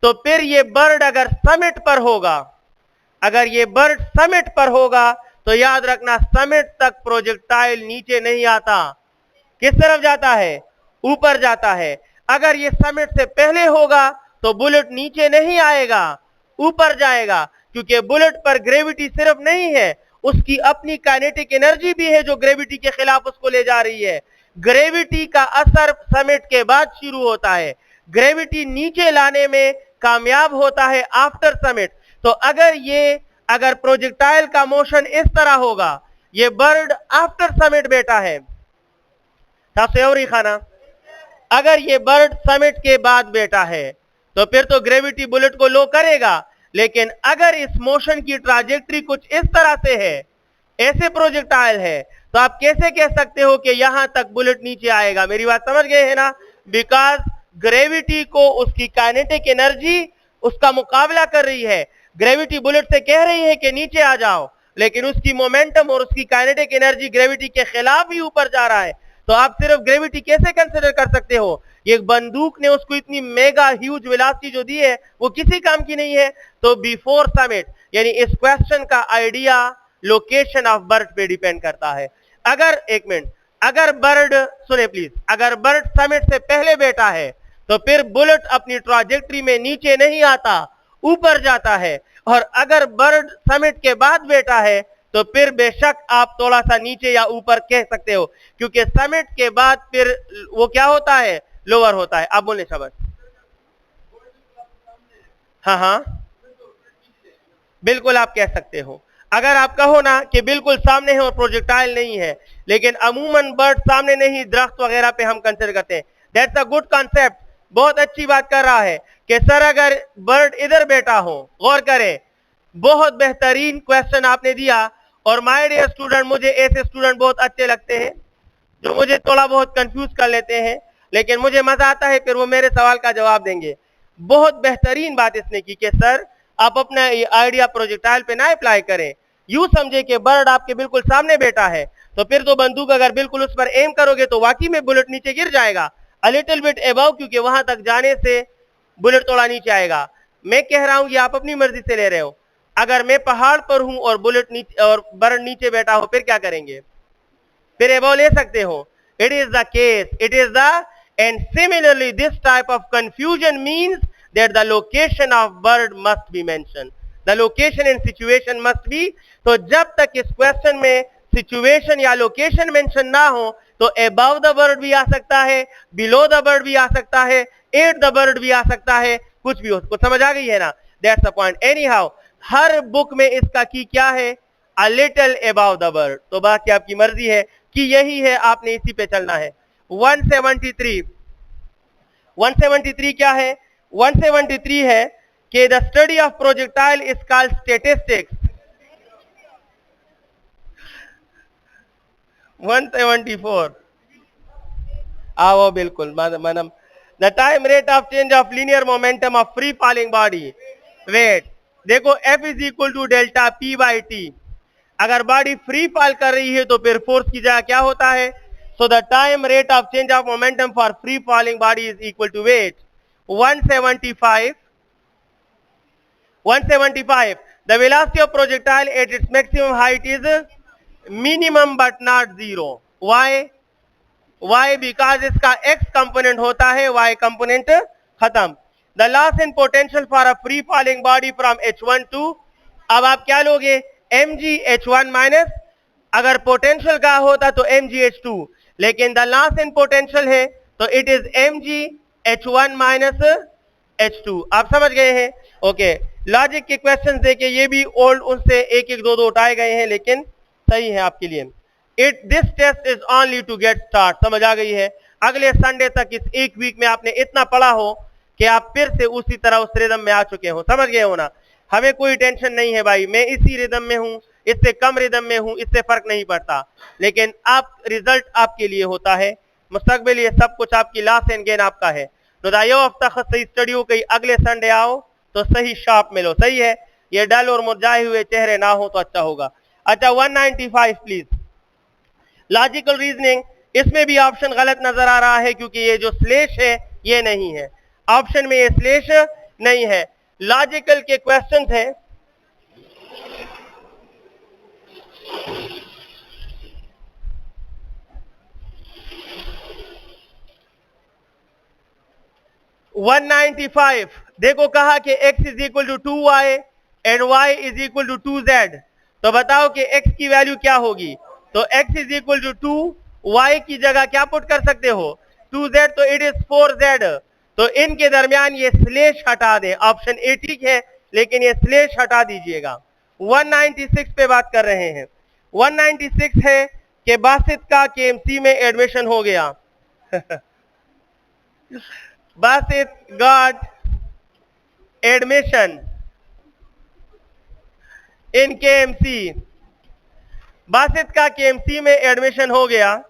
तो फिर ये बर्ड अगर समिट पर होगा, अगर ये बर्ड समिट पर होगा तो याद रखना समिट तक प्रोजेक्टाइल नीचे नहीं आता। किस तरफ जाता है? ऊपर जाता है। अगर ये समिट से पहले होगा तो बुलेट नीचे नहीं आएगा, ऊपर जाएगा, क्योंकि बुलेट पर ग्रेविटी सिर्फ नहीं है, उसकी अपनी काइनेटिक एनर्जी भी है जो ग्रेविटी के खिलाफ उसको ले जा रही है। ग्रेविटी का असर समिट के बाद शुरू होता है, ग्रेविटी नीचे लाने में कामयाब होता है आफ्टर समिट। तो अगर प्रोजेक्टाइल का मोशन इस तरह होगा, ये बर्ड आफ्टर समिट बैठा है, साफसेवरी खाना, अगर ये बर्ड समिट के बाद बैठा है तो फिर तो ग्रेविटी बुलेट को लो करेगा। लेकिन अगर इस मोशन की ट्राजेक्टरी कुछ इस तरह से है, ऐसे प्रोजेक्टाइल है, तो आप कैसे कह सकते हो कि यहां तक बुलेट नीचे आएगा? मेरी बात समझ गए हैं ना? बिकॉज ग्रेविटी को उसकी काइनेटिक एनर्जी उसका मुकाबला कर रही है। ग्रेविटी बुलेट से कह रही है कि नीचे आ जाओ, लेकिन उसकी मोमेंटम और उसकी काइनेटिक एनर्जी ग्रेविटी के खिलाफ ही ऊपर जा रहा है। तो आप सिर्फ ग्रेविटी कैसे कंसिडर कर सकते हो? एक बंदूक ने उसको इतनी मेगा ह्यूज वेलोसिटी जो दी है वो किसी काम की नहीं है। तो बिफोर समिट, यानी इस क्वेश्चन का आइडिया लोकेशन ऑफ बर्ड पे डिपेंड करता है। अगर, एक मिनट, अगर बर्ड, सुने प्लीज, अगर बर्ड समिट से पहले बैठा है तो फिर बुलेट अपनी ट्राजेक्टरी में नीचे नहीं आता, ऊपर जाता है। और अगर बर्ड समिट के बाद बैठा है तो फिर बेशक आप थोड़ा सा नीचे या ऊपर कह सकते हो, क्योंकि समिट के बाद फिर वो क्या होता है? लोअर होता है। आप बोले शब्द। हाँ हाँ, बिल्कुल आप कह सकते हो। अगर आप कहो ना कि बिल्कुल सामने है और प्रोजेक्टाइल नहीं है, लेकिन अमूमन बर्ड सामने नहीं, दरख्त वगैरह पे हम कंसिडर करते हैं। दैट्स अ गुड कॉन्सेप्ट, बहुत अच्छी बात कर रहा है कि सर अगर बर्ड इधर बैठा हो, गौर करें, बहुत बेहतरीन क्वेश्चन आपने दिया। और माय डियर स्टूडेंट, मुझे ऐसे स्टूडेंट बहुत अच्छे लगते हैं जो मुझे थोड़ा बहुत कंफ्यूज कर लेते हैं, लेकिन मुझे मजा आता है फिर वो मेरे सवाल का जवाब देंगे। बहुत बेहतरीन बात इसने की कि सर आप अपना ये आइडिया प्रोजेक्टाइल पे ना अप्लाई करें, यूं समझे कि बर्ड आपके बिल्कुल सामने बैठा है, तो फिर तो बंदूक अगर बिल्कुल उस पर एम करोगे तो वाकई में बुलेट नीचे गिर जाएगा, अ लिटिल बिट अबव, क्योंकि वहां तक जाने से बुलेट थोड़ा नीचे आएगा। मैं कह रहा हूं कि आप अपनी मर्जी से ले रहे हो। अगर मैं पहाड़ पर हूं और बुलेट नीचे और बर्ड नीचे बैठा हो, फिर क्या करेंगे? फिर एबो ले सकते हो। It is the case, it is the, and similarly this type of confusion means that the location of bird must be mention, the location and situation must be. तो जब तक इस क्वेश्चन में सिचुएशन या लोकेशन मेंशन ना हो तो अबव द बर्ड भी आ सकता है, बिलो द बर्ड भी आ सकता है, एट द बर्ड भी आ सकता है, कुछ भी हो। कुछ समझ आ गई है ना? That's the point. Any how, her book में इसका की क्या है? a little above the bird। तो बाकी आपकी मर्जी है कि यही है, आपने इसी पे चलना है। 173 क्या है? 173 है कि the study of projectile is called statistics. 174 आओ बिल्कुल madam. The time rate of change of linear momentum of free falling body weight. देखो F is equal to delta P by T. अगर बॉडी फ्री फॉल कर रही है तो फिर फोर्स की जगह क्या होता है? So the time rate of change of momentum for free falling body is equal to weight. 175 the velocity of projectile at its maximum height is minimum but not zero। why because इसका x कंपोनेंट होता है, y कंपोनेंट खत्म। the loss in potential for a free falling body from h1 to, अब आप क्या लोगे? mg h1 माइनस, अगर पोटेंशियल का होता तो mg h2, लेकिन द लॉस इन पोटेंशियल है तो it is mg h1 minus h2। आप समझ गए हैं? ओके लॉजिक के क्वेश्चंस देखिए, ये भी ओल्ड उनसे एक एक दो उठाए गए हैं, लेकिन सही है आपके लिए। This test is only to get start. समझ आ गई है? अगले संडे तक इस एक वीक में आपने इतना पढ़ा हो कि आप फिर से उसी तरह उस रिदम में आ चुके हो। समझ गए हो ना? हमें कोई टेंशन नहीं है भाई, मैं इसी रिदम में हूं, इससे कम रिदम में हूं, इससे फर्क नहीं पड़ता, लेकिन आप रिजल्ट आपके लिए होता है, मुस्तकबिल ये सब कुछ आपकी लॉस एंड गेन आपका है। तो दाइयों हफ्ता खत सही स्टडी हो गई, अगले संडे आओ तो सही शार्प मिलो। सही है? ये डल और मुरझाए हुए चेहरे ना हो तो अच्छा होगा। अच्छा 195 प्लीज। लॉजिकल रीजनिंग, इसमें भी ऑप्शन गलत नजर आ रहा है क्योंकि ये जो स्लेश है ये नहीं है, ऑप्शन में ये स्लेश नहीं है। लॉजिकल के क्वेश्चंस हैं, वन 195 देखो कहा कि x is equal to 2y and y is equal to 2z। तो बताओ कि x की वैल्यू क्या होगी? तो x is equal to 2, y की जगह क्या पुट कर सकते हो? 2z, तो इट इज 4z। तो इनके दरमियान ये स्लेश हटा दें, ऑप्शन ए ठीक है, लेकिन ये स्लेश हटा दीजिएगा। 196 पे बात कर रहे हैं। 196 है कि बासित का केएमसी में एडमिशन हो गया। Basit got admission in KMC. Basit का केएमसी में एडमिशन हो गया,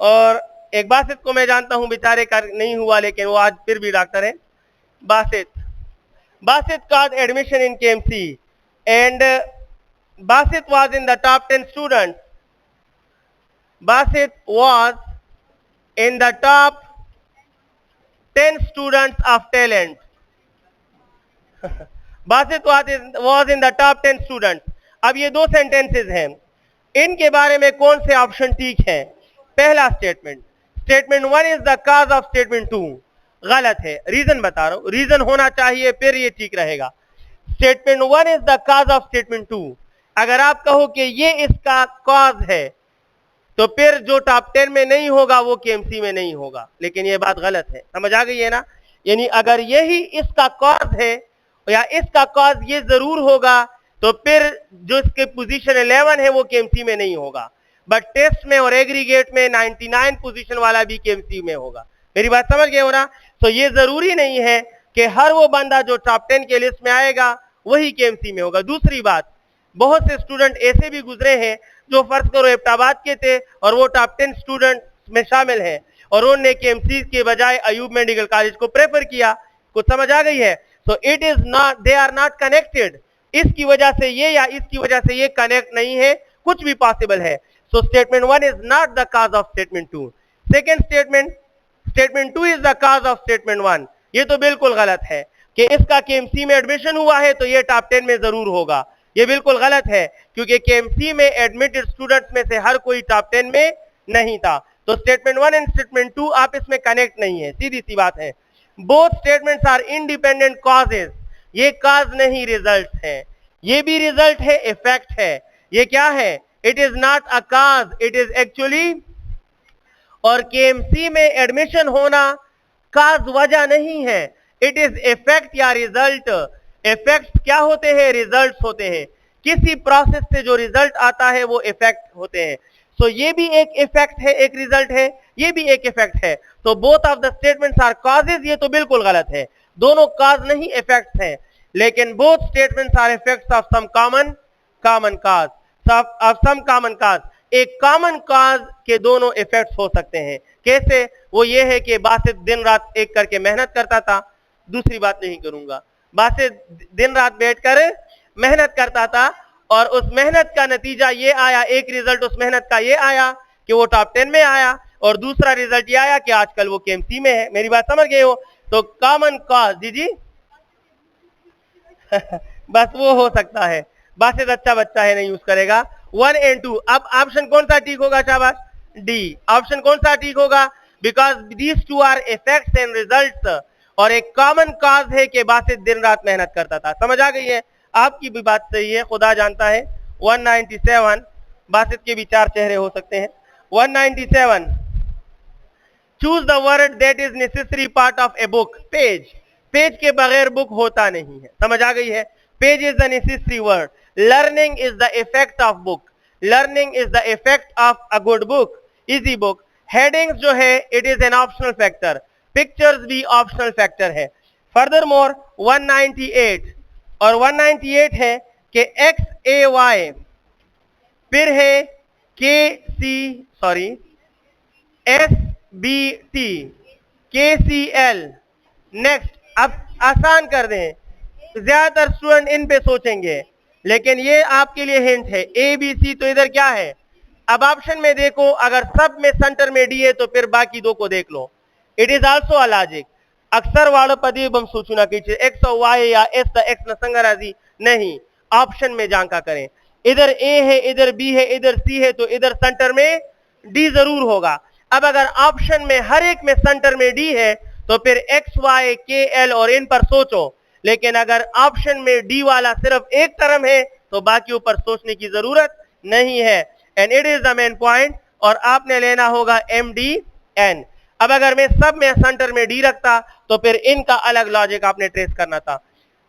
और एक बासित को मैं जानता हूं बेचारे का नहीं हुआ, लेकिन वो आज फिर भी डॉक्टर है। Basit got admission in KMC and Basit was in the top 10 students. Basit was in the top 10 students of talent। Basit was in the top 10 students। अब ये दो सेंटेंसेस हैं, इनके बारे में कौन से ऑप्शन ठीक है? पहला statement 1 is the cause of statement 2 गलत है, रीजन बता रहा हूं, रीजन होना चाहिए फिर ये ठीक रहेगा। Statement 1 is the cause of statement 2। अगर आप कहो कि ये इसका कॉज है तो फिर जो टॉप 10 में नहीं होगा वो केएमसी में नहीं होगा, लेकिन ये बात गलत है। समझ आ गई है ना? यानी अगर यही इसका कॉज है या इसका कॉज ये जरूर होगा तो फिर जो इसके पोजीशन 11 है वो केएमसी में नहीं होगा, बट टेस्ट में और एग्रीगेट में 99 पोजीशन वाला भी केएमसी में होगा। मेरी बात समझ गए हो ना? तो ये जरूरी नहीं है कि हर वो बंदा जो टॉप 10 के लिस्ट में आएगा वही केएमसी में होगा। दूसरी बात, बहुत से स्टूडेंट ऐसे भी गुजरे हैं जो फर्ज करो एबटाबाद के थे और वो टॉप 10 स्टूडेंट में शामिल हैं और उन्होंने केएमसी के बजाय अयूब मेडिकल कॉलेज को प्रेफर किया। कुछ समझ आ गई है? So it is not, they are not connected. इसकी वजह से ये या इसकी वजह से ये कनेक्ट नहीं है, कुछ भी पॉसिबल है। So statement 1 is not the cause of statement 2। Second statement 2 is the cause of statement 1। ये तो बिल्कुल गलत है कि इसका केएमसी में एडमिशन हुआ है तो ये टॉप 10 में जरूर होगा। ये बिल्कुल गलत है क्योंकि केएमसी में एडमिटेड स्टूडेंट्स में से हर कोई टॉप 10 में नहीं था। तो स्टेटमेंट 1 एंड स्टेटमेंट 2 आप इसमें कनेक्ट नहीं है, सीधी सी बात है। Both statements are independent causes. ये कॉज नहीं रिजल्ट है, ये भी रिजल्ट है, इफेक्ट है। ये क्या है? It is not a cause, it is actually. और केएमसी में एडमिशन होना कॉज वजह नहीं है, इट इज इफेक्ट या रिजल्ट। इफेक्ट क्या होते हैं? रिजल्ट्स होते हैं। किसी प्रोसेस से जो रिजल्ट आता है वो इफेक्ट होते हैं। सो ये भी एक इफेक्ट है, एक रिजल्ट है, ये भी एक इफेक्ट है। तो both of the statements are causes, ये तो बिल्कुल गलत है, दोनों कॉज नहीं इफेक्ट्स हैं, लेकिन both statements are effects of some common cause, of some common cause. एक कॉमन कॉज के दोनों इफेक्ट्स हो सकते हैं। कैसे? वो ये है कि बासित दिन रात एक करके मेहनत करता था, दूसरी बात नहीं करूंगा, बासित दिन रात बैठकर मेहनत करता था और उस मेहनत का नतीजा ये आया, एक रिजल्ट उस मेहनत का ये आया कि वो टॉप 10 में आया, और दूसरा रिजल्ट ये आया कि आजकल वो केएमसी में है। मेरी बात समझ गए हो? तो कॉमन कॉज जी बस वो हो सकता है, बासित अच्छा बच्चा है, नहीं यूज करेगा। 1 and 2। अब ऑप्शन कौन सा ठीक होगा? शाबाश, डी। ऑप्शन कौन सा ठीक होगा? Because these two are effects and results, और एक कॉमन कॉज है कि बासित दिन रात मेहनत करता था। समझ आ गई है? आपकी भी बात सही है, खुदा जानता है। 197, बासित के भी 4 चेहरे हो सकते हैं। 197, choose the word that is necessary part of a book. Page, page के बगैर बुक होता नहीं है। समझ आ गई है? Page is the necessary word. Learning is the effect of book, learning is the effect of a good book, easy book. Headings जो है it is an optional factor, pictures भी ऑप्शनल फैक्टर है। फर्दर मोर 198 और 198 है कि XAY, फिर है SBT, KCL। नेक्स्ट, अब आसान कर दें, ज्यादातर स्टूडेंट इन पे सोचेंगे, लेकिन ये आपके लिए हिंट है। ABC तो इधर क्या है? अब ऑप्शन में देखो, अगर सब में सेंटर में डी है तो फिर बाकी दो को देख लो। It is also a logic. अक्सर वालों पदी बम सूचना कीजिए एक्स और वाई या एस द एक्स न संगराजी नहीं, ऑप्शन में जांका करें। इधर ए है, इधर बी है, इधर सी है, तो इधर सेंटर में डी जरूर होगा। अब अगर ऑप्शन में हर एक में सेंटर में डी है तो फिर एक्स वाई के एल और इन पर सोचो, लेकिन अगर ऑप्शन में डी वाला सिर्फ एक टर्म है तो बाकी ऊपर सोचने की जरूरत नहीं है। And it is the main point, और आपने लेना होगा MDN। अब अगर मैं सब में सेंटर में डी रखता तो फिर इनका अलग लॉजिक आपने ट्रेस करना था।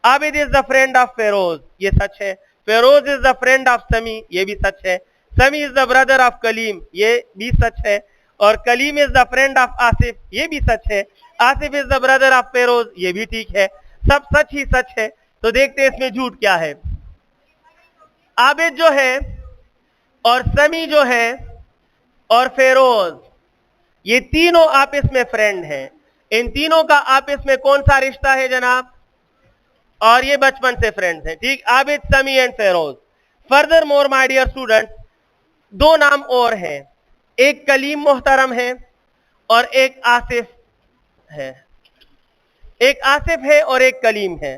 Abid is the friend of Feroz, ये सच है। Feroz is the friend of Sami, ये भी सच है। Sami is the brother of Kaleem, ये भी सच है। और Kaleem is the friend of Asif, ये भी सच है। Asif is the brother of Feroz, ये भी ठीक है। सब सच ही सच है। तो देखते हैं इसमें झूठ क्या है। आबिद जो है और समी जो है और फेरोज, ये तीनों आपस में फ्रेंड हैं। इन तीनों का आपस में कौन सा रिश्ता है जनाब? और ये बचपन से फ्रेंड्स हैं, ठीक। Abid, Sami and Feroz. Furthermore my dear student, दो नाम और हैं, एक कलीम मोहतरम है और एक आसिफ है। एक आसिफ है और एक कलीम है।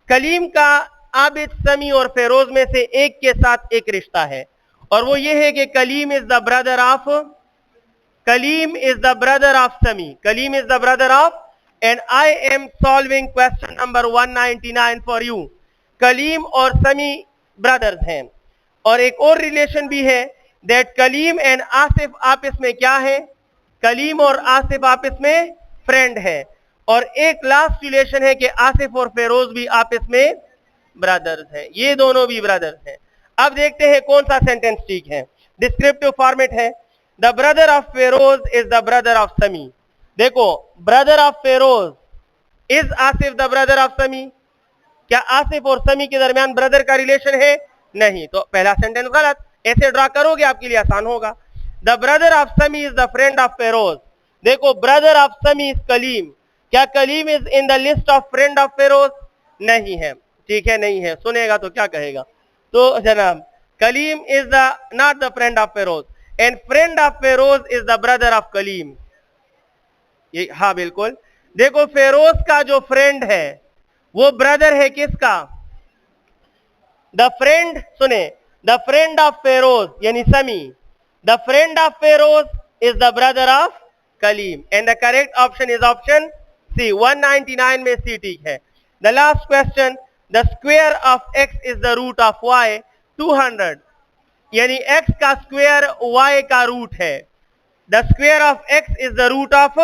कलीम का आबिद, समी और फेरोज में से एक के साथ एक रिश्ता है, और वो ये है कि Kaleem is the brother of Sami. Kaleem is the brother of, and I am solving question number 199 for you. Kaleem और समी ब्रदर्स हैं। और एक और रिलेशन भी है, दैट कलीम एंड आसिफ आपस में क्या है? कलीम और आसिफ आपस में फ्रेंड है। और एक लास्ट रिलेशन है कि आसिफ और फेरोज भी आपस में ब्रदर्स हैं, ये दोनों भी ब्रदर्स हैं। अब देखते हैं कौन सा सेंटेंस ठीक है। डिस्क्रिप्टिव फॉर्मेट है, the brother of Feroz is the brother of समी। देखो, brother of Feroz, is Asif the brother of समी? क्या आसिफ और समी के दरमियान ब्रदर का रिलेशन है? नहीं, तो पहला सेंटेंस गलत। ऐसे ड्रा करोगे आपके लिए आसान होगा। The brother of Sami is the friend of Feroz. देखो, brother of Sami is Kaleem, क्या Kaleem is in the list of friend of Feroz? नहीं है, ठीक है, नहीं है। सुनेगा तो क्या कहेगा? तो जनाब, Kaleem is the not the friend of Feroz, and friend of Feroz is the brother of Kaleem. ये हाँ बिल्कुल। देखो, फेरोज का जो फ्रेंड है वो ब्रदर है किसका? द फ्रेंड, सुने, द फ्रेंड ऑफ फेरोज यानी Sami, the friend of Feroz is the brother of Kaleem, and the correct option is option C. 199 में सी ठीक है। The last question, the square of x is the root of y 200, यानी x का स्क्वायर y का रूट है। The square of x is the root of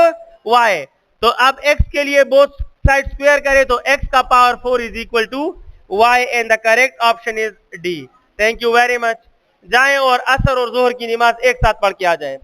y। तो अब x के लिए बोथ साइड स्क्वायर करें तो x का power 4 is equal to Y and the correct option is D. Thank you very much. जाएं और असर और जोहर की नमाज एक साथ पढ़ के आ जाएं।